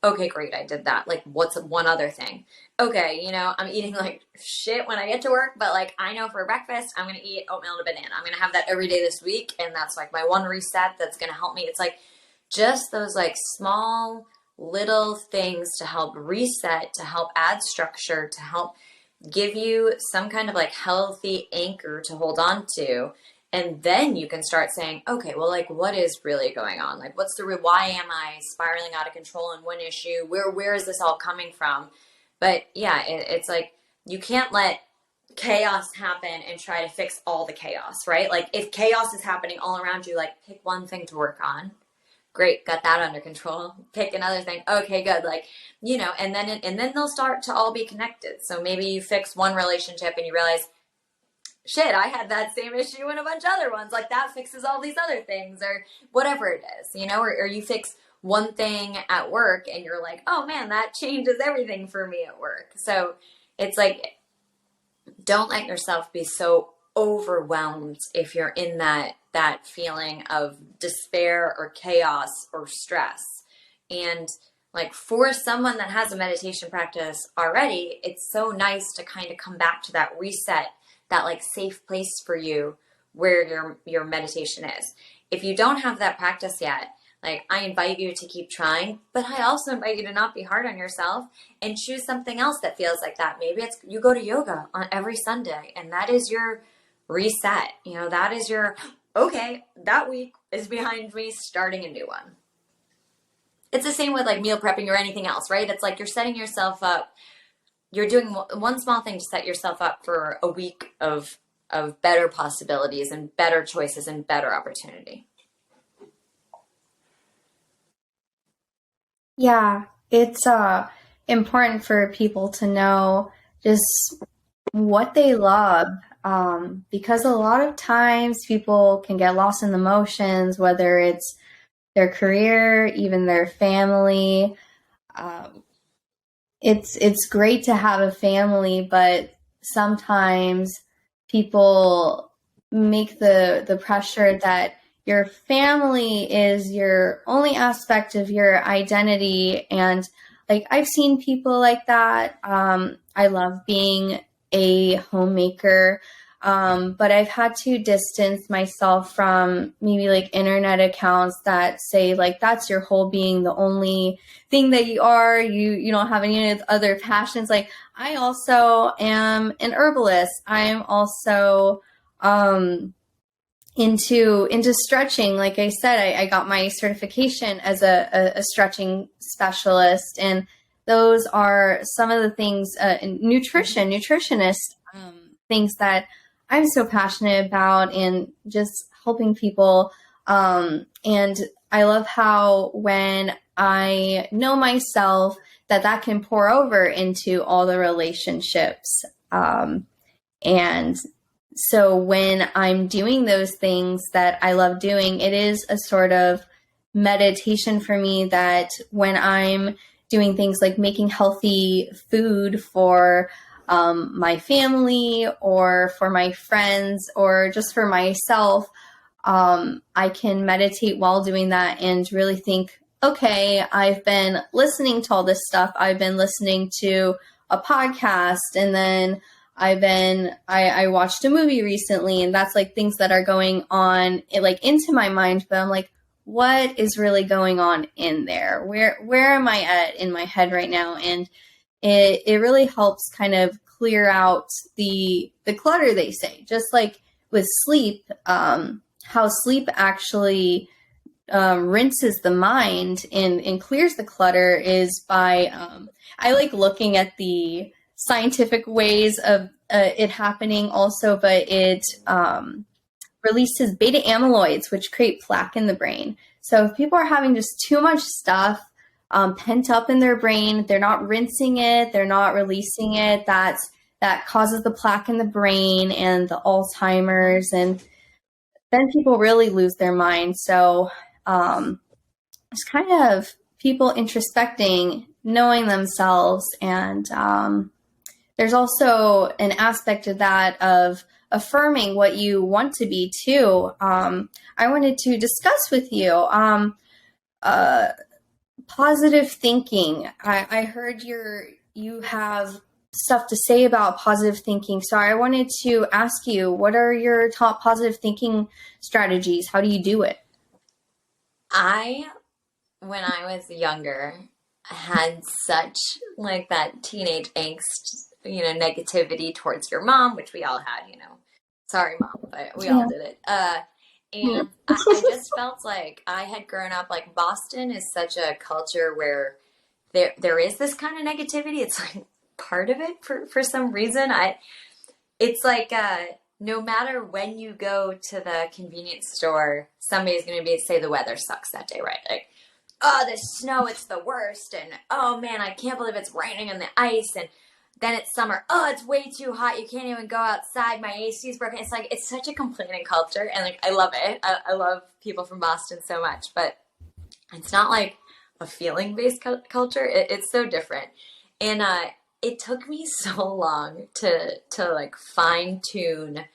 Okay, great. I did that. Like, what's one other thing? Okay, you know, I'm eating like shit when I get to work, but like I know for breakfast, I'm going to eat oatmeal and a banana. I'm going to have that every day this week. And that's like my one reset that's going to help me. It's like just those like small little things to help reset, to help add structure, to help give you some kind of like healthy anchor to hold on to. And then you can start saying, okay, well, like, what is really going on? Like, why am I spiraling out of control in one issue? Where is this all coming from? But yeah, it's like, you can't let chaos happen and try to fix all the chaos, right? Like if chaos is happening all around you, like pick one thing to work on. Great, got that under control. Pick another thing. Okay, good. Like, you know, and then they'll start to all be connected. So maybe you fix one relationship and you realize, shit, I had that same issue in a bunch of other ones. Like that fixes all these other things, or whatever it is, you know, or you fix one thing at work and you're like, oh man, that changes everything for me at work. So it's like, don't let yourself be so overwhelmed if you're in that feeling of despair or chaos or stress. And like for someone that has a meditation practice already, it's so nice to kind of come back to that reset, that like safe place for you where your meditation is. If you don't have that practice yet, like I invite you to keep trying, but I also invite you to not be hard on yourself and choose something else that feels like that. Maybe it's you go to yoga on every Sunday and that is your reset. You know, that is your, okay, that week is behind me, starting a new one. It's the same with like meal prepping or anything else, right? It's like you're setting yourself up. You're doing one small thing to set yourself up for a week of better possibilities and better choices and better opportunity. Yeah, it's important for people to know just what they love, because a lot of times people can get lost in the motions, whether it's their career, even their family. It's great to have a family, but sometimes people make the pressure that your family is your only aspect of your identity. And like, I've seen people like that. I love being a homemaker. But I've had to distance myself from maybe like internet accounts that say like that's your whole being, the only thing that you are. You don't have any other passions. Like I also am an herbalist. I'm also into stretching. Like I said, I got my certification as a stretching specialist, and those are some of the things. Nutritionist things that I'm so passionate about, and just helping people. And I love how when I know myself, that can pour over into all the relationships. And so when I'm doing those things that I love doing, it is a sort of meditation for me, that when I'm doing things like making healthy food for my family or for my friends or just for myself, I can meditate while doing that and really think, okay, I've been listening to all this stuff. I've been listening to a podcast, and then I watched a movie recently, and that's like things that are going on like into my mind, but I'm like, what is really going on in there? Where am I at in my head right now? And it really helps kind of clear out the clutter, they say. Just like with sleep, how sleep actually rinses the mind and clears the clutter is by I like looking at the scientific ways of it happening also, but it releases beta amyloids, which create plaque in the brain. So if people are having just too much stuff pent up in their brain, they're not rinsing it, they're not releasing it, that causes the plaque in the brain and the Alzheimer's, and then people really lose their mind. So it's kind of people introspecting, knowing themselves, and there's also an aspect of that of affirming what you want to be too. I wanted to discuss with you positive thinking. I heard you have stuff to say about positive thinking. So I wanted to ask you, what are your top positive thinking strategies? How do you do it? When I was younger, had such like that teenage angst, negativity towards your mom, which we all had, Sorry, mom, but we all did it. And I just felt like I had grown up, like Boston is such a culture where there is this kind of negativity. It's like part of it for some reason. It's like no matter when you go to the convenience store, somebody's going to say the weather sucks that day, right? Like, oh, the snow, it's the worst. And oh man, I can't believe it's raining on the ice. And then it's summer. Oh, it's way too hot. You can't even go outside. My AC is broken. It's like, it's such a complaining culture. And like, I love it. I love people from Boston so much, but it's not like a feeling based culture. It's so different. And, it took me so long to like fine tune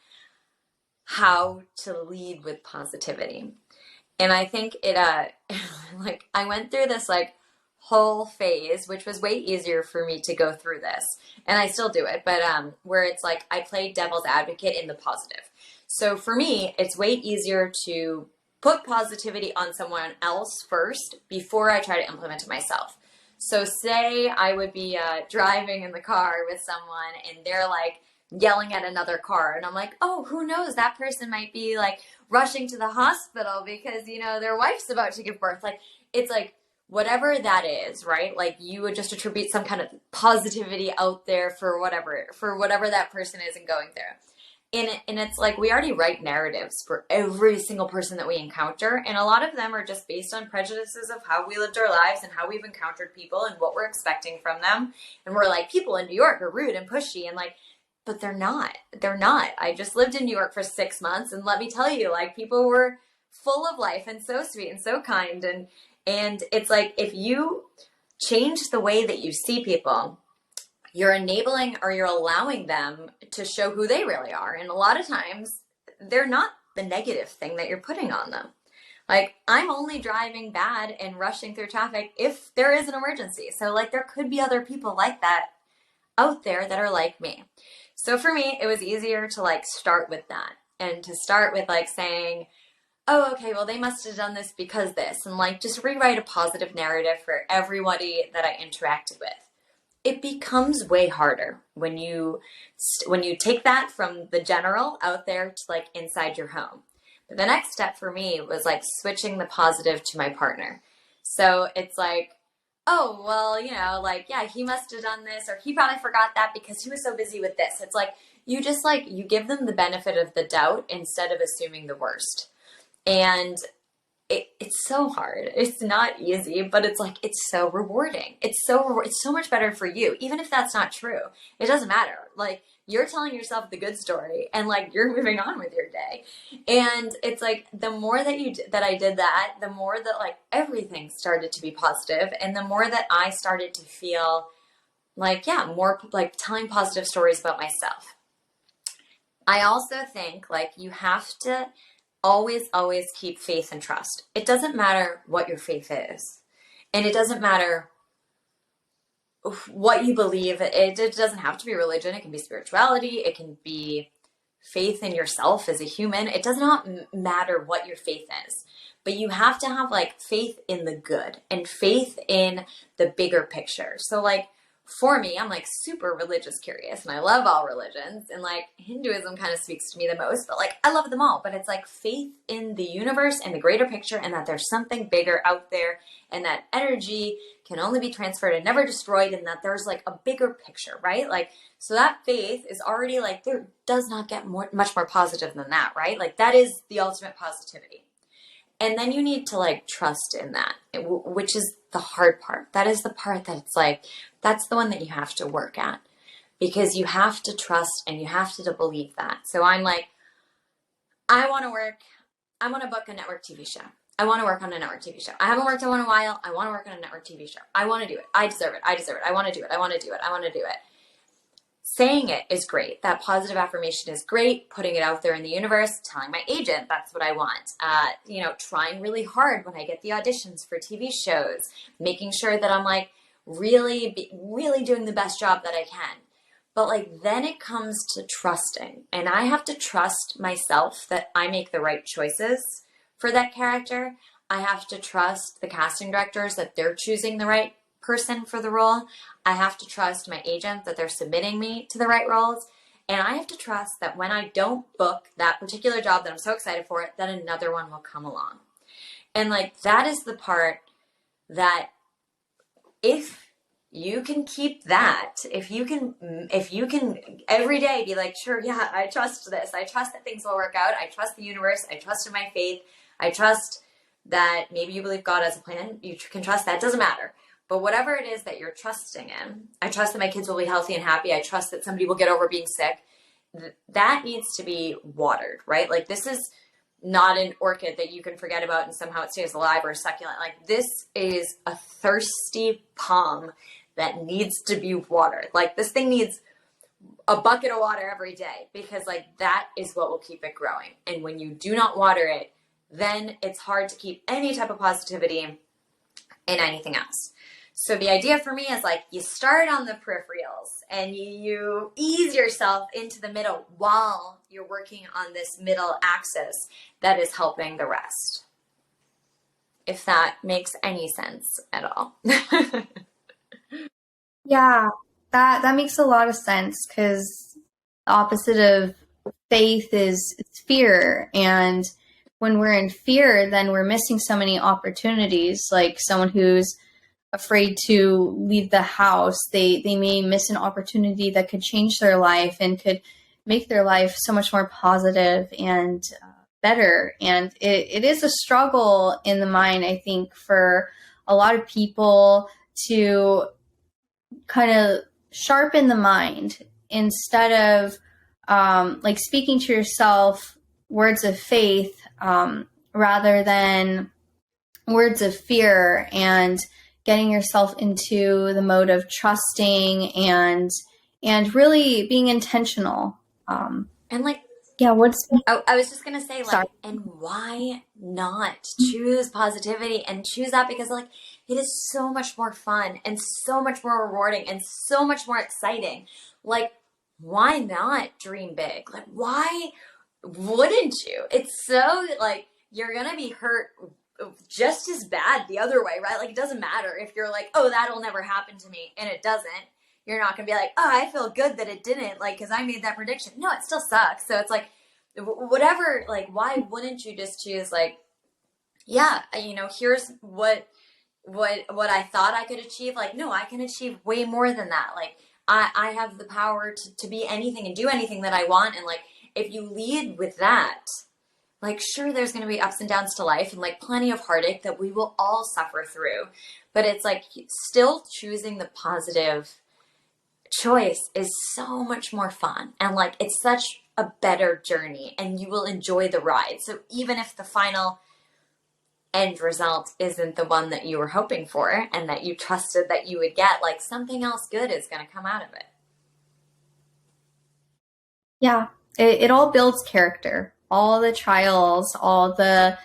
how to lead with positivity. And I think it, like I went through this like whole phase, which was way easier for me to go through this. And I still do it, but where it's like I play devil's advocate in the positive. So for me, it's way easier to put positivity on someone else first before I try to implement it myself. So say I would be driving in the car with someone and they're like yelling at another car. And I'm like, oh, who knows? That person might be like rushing to the hospital because, their wife's about to give birth. Like, it's like whatever that is, right? Like you would just attribute some kind of positivity out there for whatever that person is and going through. And it's like we already write narratives for every single person that we encounter. And a lot of them are just based on prejudices of how we lived our lives and how we've encountered people and what we're expecting from them. And we're like, people in New York are rude and pushy and like, but they're not. They're not. I just lived in New York for 6 months. And let me tell you, like people were full of life and so sweet and so kind. And it's like if you change the way that you see people, you're enabling or you're allowing them to show who they really are. And a lot of times they're not the negative thing that you're putting on them. Like I'm only driving bad and rushing through traffic if there is an emergency. So like there could be other people like that out there that are like me. So for me, it was easier to like start with that and to start with like saying, oh, okay, well, they must have done this because this, and like just rewrite a positive narrative for everybody that I interacted with. It becomes way harder when you take that from the general out there to like inside your home. But the next step for me was like switching the positive to my partner. So it's like, oh, well, like, yeah, he must have done this, or he probably forgot that because he was so busy with this. It's like you just like you give them the benefit of the doubt instead of assuming the worst. And it's so hard. It's not easy, but it's like it's so rewarding. It's so much better for you, even if that's not true. It doesn't matter. Like you're telling yourself the good story, and like you're moving on with your day. And it's like the more that I did that, the more that like everything started to be positive, and the more that I started to feel like more like telling positive stories about myself. I also think like you have to always keep faith and trust. It doesn't matter what your faith is. And it doesn't matter what you believe. It doesn't have to be religion. It can be spirituality. It can be faith in yourself as a human. It does not matter what your faith is. But you have to have like faith in the good and faith in the bigger picture. So like for me, I'm like super religious curious, and I love all religions, and like Hinduism kind of speaks to me the most, but like I love them all. But it's like faith in the universe and the greater picture, and that there's something bigger out there, and that energy can only be transferred and never destroyed, and that there's like a bigger picture, right? Like, so that faith is already like, there does not get much more positive than that, right? Like that is the ultimate positivity. And then you need to like trust in that, which is the hard part. That is the part that it's like, that's the one that you have to work at, because you have to trust and you have to believe that. So I'm like, I want to book a network TV show. I want to work on a network TV show. I haven't worked on one in a while. I want to work on a network TV show. I want to do it. I deserve it. I deserve it. I want to do it. I want to do it. I want to do it. Saying it is great. That positive affirmation is great. Putting it out there in the universe, telling my agent that's what I want. Trying really hard when I get the auditions for TV shows, making sure that I'm like really doing the best job that I can. But like then it comes to trusting, and I have to trust myself that I make the right choices for that character. I have to trust the casting directors that they're choosing the right person for the role. I have to trust my agent that they're submitting me to the right roles. And I have to trust that when I don't book that particular job that I'm so excited for, that another one will come along. And like, that is the part that if you can keep that, if you can every day be like, sure, yeah, I trust this. I trust that things will work out. I trust the universe. I trust in my faith. I trust that maybe you believe God has a plan. You can trust that. It doesn't matter. But whatever it is that you're trusting in, I trust that my kids will be healthy and happy. I trust that somebody will get over being sick. That needs to be watered, right? Like this is not an orchid that you can forget about and somehow it stays alive, or a succulent. Like this is a thirsty palm that needs to be watered. Like this thing needs a bucket of water every day, because like that is what will keep it growing. And when you do not water it, then it's hard to keep any type of positivity in anything else. So the idea for me is like you start on the peripherals and you ease yourself into the middle while you're working on this middle axis that is helping the rest. If that makes any sense at all. Yeah, that makes a lot of sense, because the opposite of faith is fear. And when we're in fear, then we're missing so many opportunities. Like someone who's afraid to leave the house, they may miss an opportunity that could change their life and could make their life so much more positive and better. And it is a struggle in the mind, I think, for a lot of people to kind of sharpen the mind instead of like speaking to yourself words of faith rather than words of fear, and getting yourself into the mode of trusting and really being intentional. And like, yeah, I was just gonna say, like, sorry. and why not choose positivity and choose that? Because like it is so much more fun and so much more rewarding and so much more exciting. Like why not dream big? Like, why wouldn't you? It's so like you're gonna be hurt just as bad the other way, right? Like, it doesn't matter if you're like, oh, that'll never happen to me, and it doesn't. You're not gonna be like, oh, I feel good that it didn't, like, because I made that prediction. No, it still sucks. So it's like, whatever, like, why wouldn't you just choose, like, yeah, here's what I thought I could achieve. Like, no, I can achieve way more than that. Like, I have the power to be anything and do anything that I want. And like, if you lead with that, like, sure, there's going to be ups and downs to life and like plenty of heartache that we will all suffer through. But it's like still choosing the positive choice is so much more fun. And like, it's such a better journey and you will enjoy the ride. So even if the final end result isn't the one that you were hoping for and that you trusted that you would get, like, something else good is going to come out of it. Yeah, it all builds character. All the trials, all the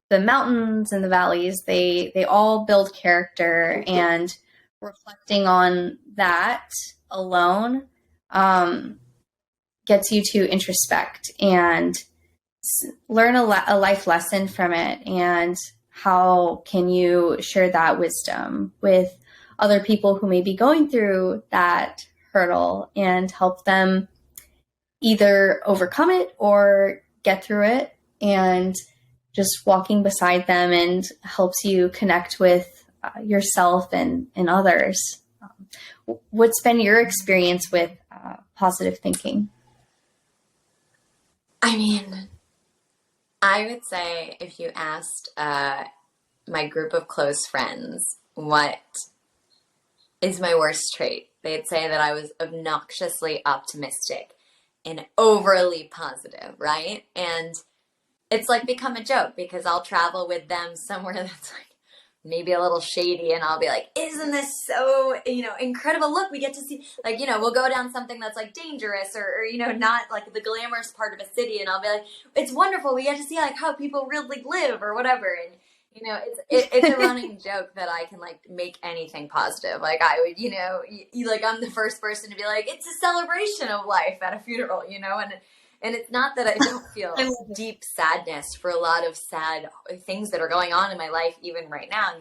mountains and the valleys, they all build character, and reflecting on that alone gets you to introspect and learn a life lesson from it, and how can you share that wisdom with other people who may be going through that hurdle and help them either overcome it or get through it, and just walking beside them and helps you connect with yourself and others. What's been your experience with positive thinking? I mean, I would say if you asked my group of close friends what is my worst trait, they'd say that I was obnoxiously optimistic and overly positive, right? And it's like become a joke because I'll travel with them somewhere that's like maybe a little shady and I'll be like, isn't this so, incredible? Look, we get to see, like, we'll go down something that's like dangerous or not like the glamorous part of a city. And I'll be like, it's wonderful. We get to see like how people really live or whatever. And, it's a running joke that I can like make anything positive. Like I would, like I'm the first person to be like, it's a celebration of life at a funeral, and it's not that I don't feel deep sadness for a lot of sad things that are going on in my life, even right now.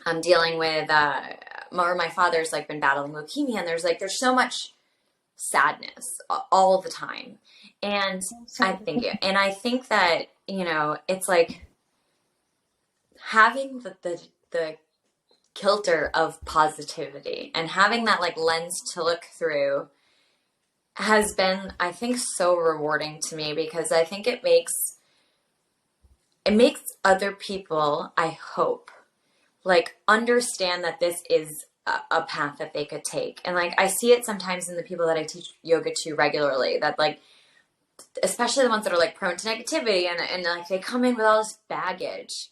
I'm dealing with, my father's like been battling leukemia, and there's so much sadness all the time. And I think that, it's like having the kilter of positivity and having that like lens to look through has been, I think, so rewarding to me because I think it makes other people, I hope, like understand that this is a path that they could take. And like I see it sometimes in the people that I teach yoga to regularly, that like, especially the ones that are like prone to negativity and like they come in with all this baggage.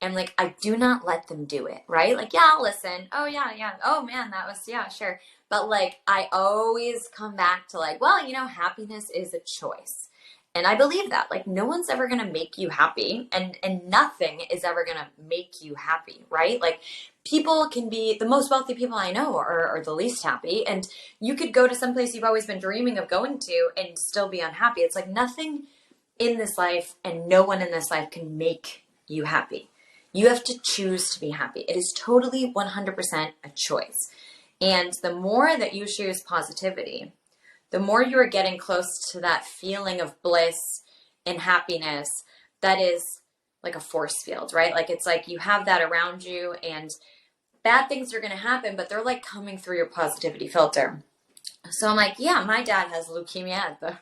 And like, I do not let them do it, right? Like, yeah, I'll listen. Oh, yeah, yeah. Oh, man, that was, yeah, sure. But like, I always come back to like, well, happiness is a choice. And I believe that. Like, no one's ever going to make you happy. And nothing is ever going to make you happy, right? Like, people can be, the most wealthy people I know are the least happy. And you could go to some place you've always been dreaming of going to and still be unhappy. It's like nothing in this life and no one in this life can make you happy. You have to choose to be happy. It is totally 100% a choice. And the more that you choose positivity, the more you are getting close to that feeling of bliss and happiness that is like a force field, right? Like it's like you have that around you and bad things are going to happen, but they're like coming through your positivity filter. So I'm like, yeah, my dad has leukemia at the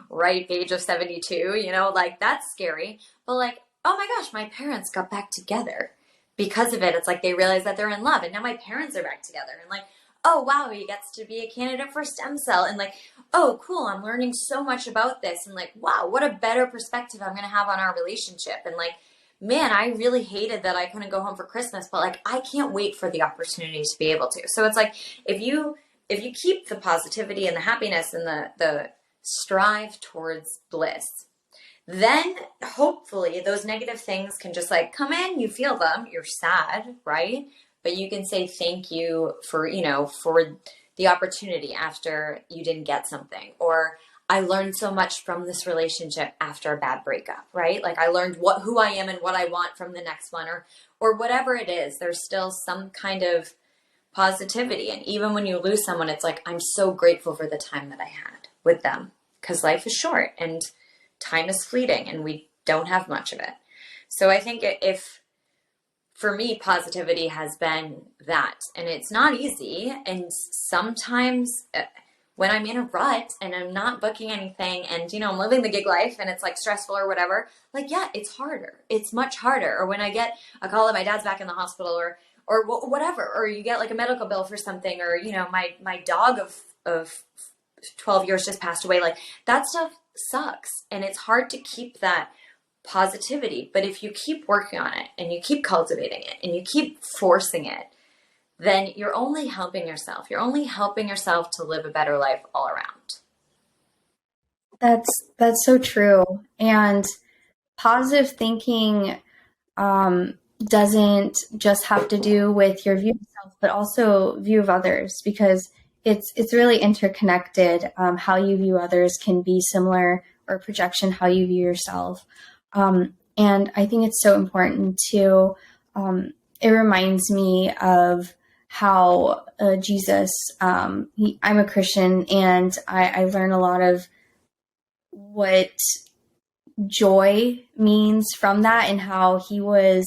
ripe age of 72, like that's scary. But like, oh my gosh, my parents got back together because of it. It's like they realized that they're in love and now my parents are back together and like, oh wow, he gets to be a candidate for stem cell and like, oh cool, I'm learning so much about this and like, wow, what a better perspective I'm going to have on our relationship. And like, man, I really hated that I couldn't go home for Christmas, but like, I can't wait for the opportunity to be able to. So it's like, if you keep the positivity and the happiness and the strive towards bliss, then hopefully those negative things can just like come in, you feel them, you're sad, right? But you can say thank you for, for the opportunity after you didn't get something, or I learned so much from this relationship after a bad breakup, right? Like I learned who I am and what I want from the next one, or whatever it is. There's still some kind of positivity. And even when you lose someone, it's like, I'm so grateful for the time that I had with them, because life is short and time is fleeting and we don't have much of it. So I think if for me, positivity has been that, and it's not easy. And sometimes when I'm in a rut and I'm not booking anything and, I'm living the gig life and it's like stressful or whatever, like, yeah, it's harder. It's much harder. Or when I get a call that my dad's back in the hospital, or whatever, or you get like a medical bill for something, or, my dog of 12 years just passed away. Like that stuff sucks. And it's hard to keep that positivity. But if you keep working on it and you keep cultivating it and you keep forcing it, then you're only helping yourself. You're only helping yourself to live a better life all around. That's so true. And positive thinking doesn't just have to do with your view of self, but also view of others, because it's really interconnected. How you view others can be similar, or projection how you view yourself. And I think it's so important to, it reminds me of how Jesus, I'm a Christian, and I learn a lot of what joy means from that, and how he was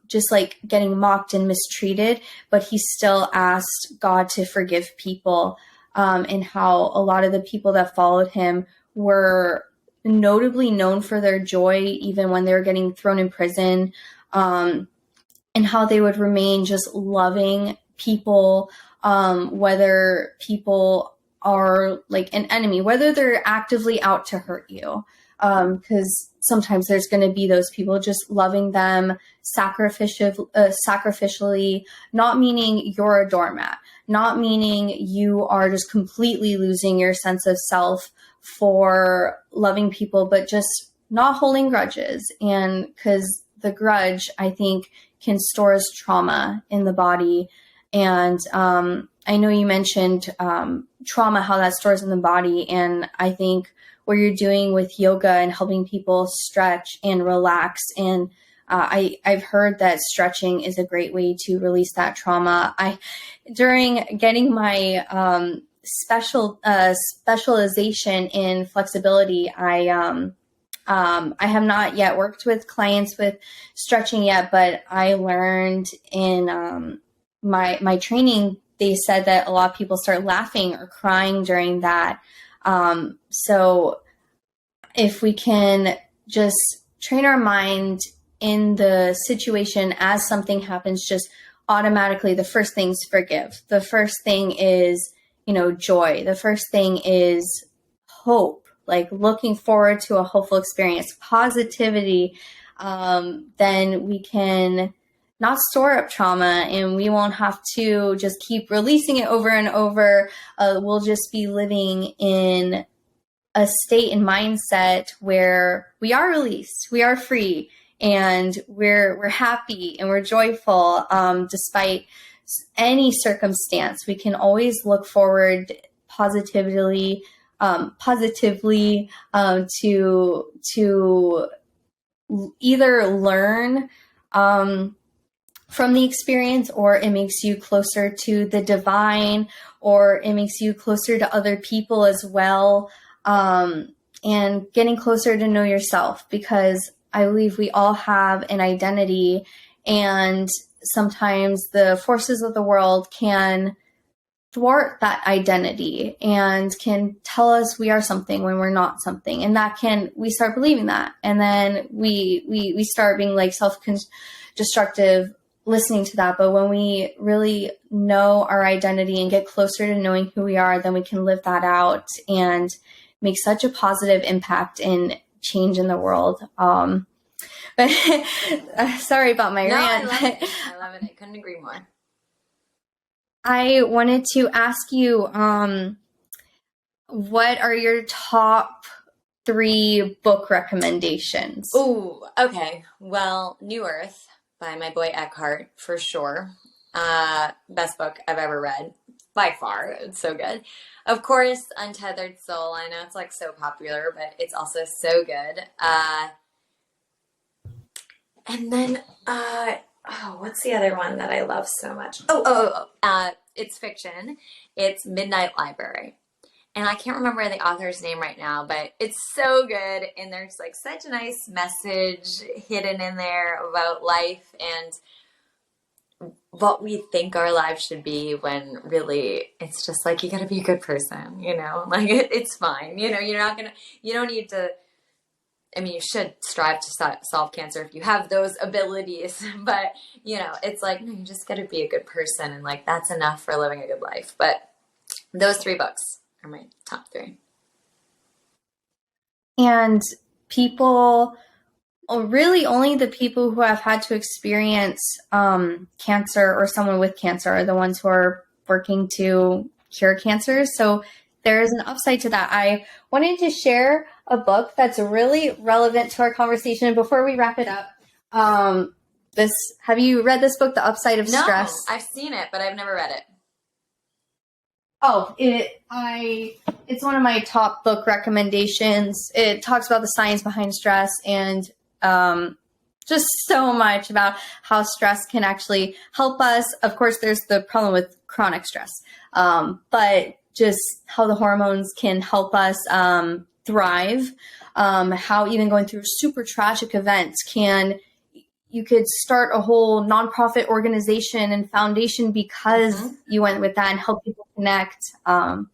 just like getting mocked and mistreated, but he still asked God to forgive people, and how a lot of the people that followed him were notably known for their joy, even when they were getting thrown in prison, and how they would remain just loving people, whether people are like an enemy, whether they're actively out to hurt you. Because sometimes there's going to be those people just loving them sacrificially, not meaning you're a doormat, not meaning you are just completely losing your sense of self for loving people, but just not holding grudges. And because the grudge, I think, can store as trauma in the body. And I know you mentioned trauma, how that stores in the body. And I think what you're doing with yoga and helping people stretch and relax. And I've heard that stretching is a great way to release that trauma. During getting my specialization in flexibility, I have not yet worked with clients with stretching yet, but I learned in my training, they said that a lot of people start laughing or crying during that. So if we can just train our mind in the situation as something happens, just automatically, the first thing is forgive. The first thing is, joy. The first thing is hope, like looking forward to a hopeful experience, positivity. Then we can not store up trauma, and we won't have to just keep releasing it over and over. We'll just be living in a state and mindset where we are released, we are free, and we're happy and we're joyful, despite any circumstance. We can always look forward positively to either learn from the experience, or it makes you closer to the divine, or it makes you closer to other people as well, and getting closer to know yourself, because I believe we all have an identity, and sometimes the forces of the world can thwart that identity and can tell us we are something when we're not something. And we start believing that. And then we start being like self-destructive listening to that. But when we really know our identity and get closer to knowing who we are, then we can live that out and make such a positive impact and change in the world. But sorry about my rant. I love it. I couldn't agree more. I wanted to ask you, what are your top 3 book recommendations? Ooh, okay. Well, New Earth by my boy Eckhart, for sure. Best book I've ever read. by far. It's so good. Of course, Untethered Soul. I know it's like so popular, but it's also so good. And then, what's the other one that I love so much? It's fiction. It's Midnight Library. And I can't remember the author's name right now, but it's so good. And there's like such a nice message hidden in there about life and what we think our lives should be, when really it's just like, you gotta be a good person, like it's fine. You don't need to, I mean, you should strive to solve cancer if you have those abilities, but it's like, no, you just gotta be a good person. And like, that's enough for living a good life. But those 3 books are my top 3. And people, really only the people who have had to experience cancer or someone with cancer are the ones who are working to cure cancer. So there is an upside to that. I wanted to share a book that's really relevant to our conversation before we wrap it up. Have you read this book, The Upside of Stress? No, I've seen it, but I've never read it. Oh, it's one of my top book recommendations. It talks about the science behind stress and just so much about how stress can actually help us. Of course, there's the problem with chronic stress, but just how the hormones can help us thrive, how even going through super tragic events you could start a whole nonprofit organization and foundation because you went with that and help people connect. So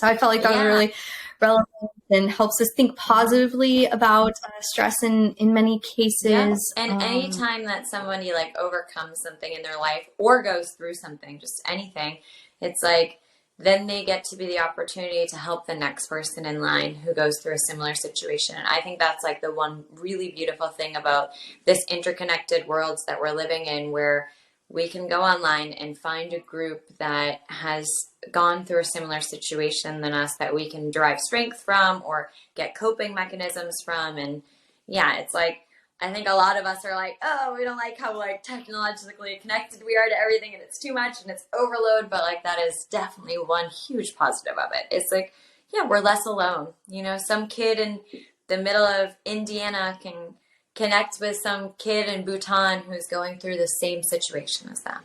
I felt like that was really relevant and helps us think positively about stress in many cases. Yeah. And anytime that somebody like overcomes something in their life or goes through something, just anything, it's like, then they get to be the opportunity to help the next person in line who goes through a similar situation. And I think that's like the one really beautiful thing about this interconnected worlds that we're living in, where we can go online and find a group that has gone through a similar situation than us, that we can derive strength from or get coping mechanisms from. And it's like, I think a lot of us are like, oh, we don't like how like technologically connected we are to everything, and it's too much and it's overload. But like, that is definitely one huge positive of it. It's like, we're less alone. Some kid in the middle of Indiana can connect with some kid in Bhutan who's going through the same situation as them.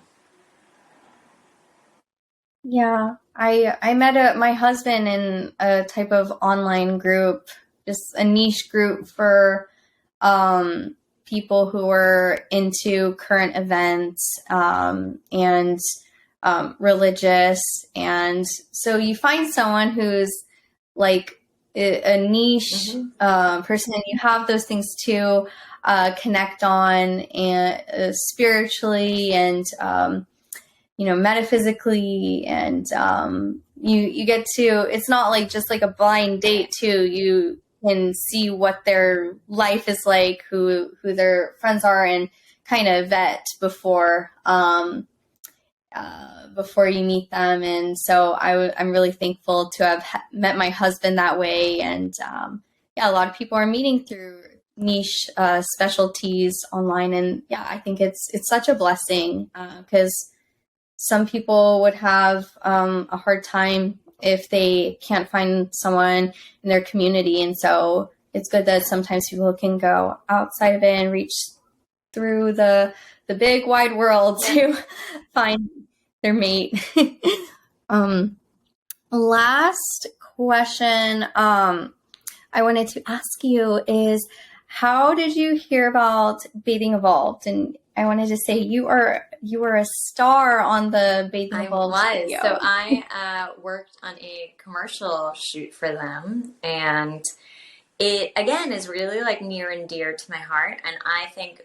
Yeah, I met my husband in a type of online group, just a niche group for people who were into current events and religious. And so you find someone who's like a niche person, and you have those things to connect on, and spiritually and metaphysically, and you get to, it's not like just like a blind date too. You can see what their life is like, who their friends are, and kind of vet before you meet them. And so I'm really thankful to have met my husband that way. And a lot of people are meeting through niche specialties online. And I think it's such a blessing, because some people would have a hard time if they can't find someone in their community. And so it's good that sometimes people can go outside of it and reach through the big wide world to find their mate. Last question I wanted to ask you is, how did you hear about Bathing Evolved? And I wanted to say you were a star on the Bathing Evolved video. So I worked on a commercial shoot for them, and it again is really like near and dear to my heart. And I think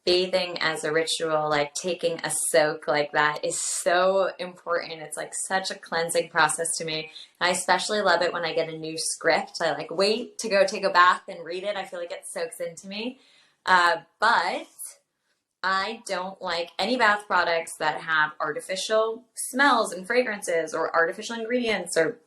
bathing as a ritual, like taking a soak like that, is so important. It's like such a cleansing process to me. And I especially love it when I get a new script. I like wait to go take a bath and read it. I feel like it soaks into me. But I don't like any bath products that have artificial smells and fragrances or artificial ingredients or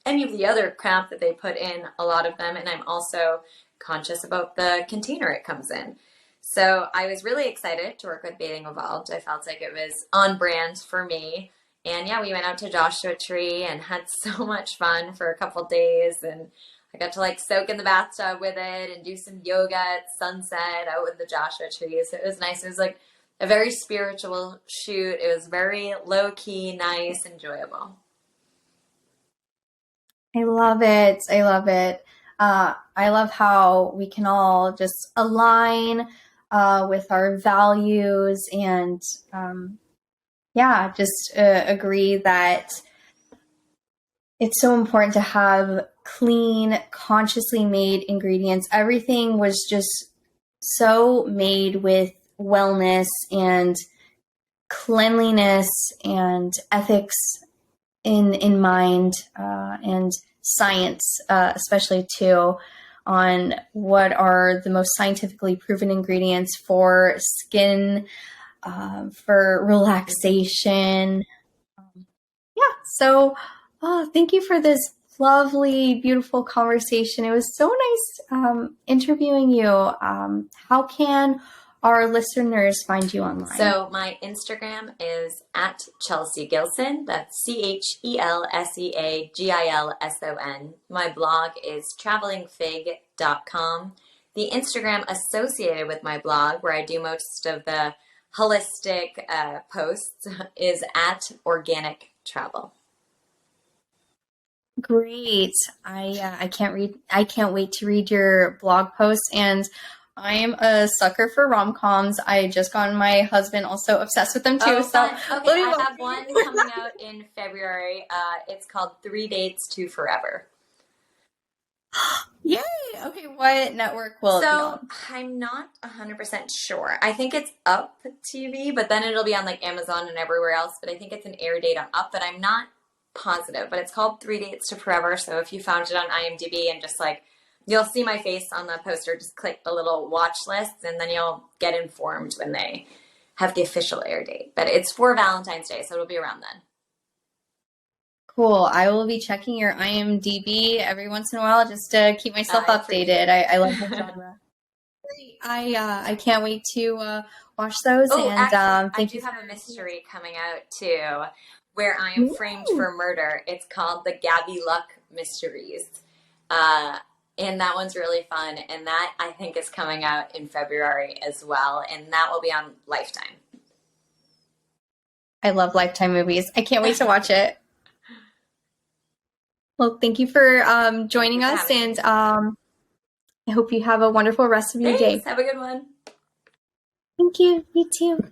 any of the other crap that they put in, a lot of them. And I'm also conscious about the container it comes in. So I was really excited to work with Bathing Evolved. I felt like it was on brand for me. And yeah, we went out to Joshua Tree and had so much fun for a couple days. And I got to like soak in the bathtub with it and do some yoga at sunset out with the Joshua Tree. So it was nice. It was like a very spiritual shoot. It was very low key, nice, enjoyable. I love it. I love it. I love how we can all just align with our values and yeah, just agree that it's so important to have clean, consciously made ingredients. Everything was just so made with wellness and cleanliness and ethics in mind, and science, especially too, on what are the most scientifically proven ingredients for skin, for relaxation. Yeah. So, thank you for this lovely, beautiful conversation. It was so nice interviewing you. How can our listeners find you online? So my Instagram is at Chelsea Gilson. That's ChelseaGilson. My blog is travelingfig.com. The Instagram associated with my blog, where I do most of the holistic posts, is at organic travel. Great. I can't wait to read your blog posts, and I'm a sucker for rom-coms. I just got my husband also obsessed with them too. Oh, so fun. Okay, I have one coming out in February. It's called 3 Dates to Forever. Yay! Okay, what network will it be on? I'm not 100% sure. I think it's Up TV, but then it'll be on like Amazon and everywhere else. But I think it's an air date on Up, but I'm not positive. But it's called 3 Dates to Forever. So if you found it on IMDb and just like, you'll see my face on the poster, just click the little watch list and then you'll get informed when they have the official air date. But it's for Valentine's Day, so it'll be around then. Cool. I will be checking your IMDb every once in a while just to keep myself updated. I love the genre. Great. I can't wait to watch those. Oh, and actually, I do have a mystery coming out too, where I am framed for murder. It's called the Gabby Luck Mysteries. And that one's really fun. And that I think is coming out in February as well. And that will be on Lifetime. I love Lifetime movies. I can't wait to watch it. Well, thank you for joining us, and I hope you have a wonderful rest of your day. Have a good one. Thank you. You too.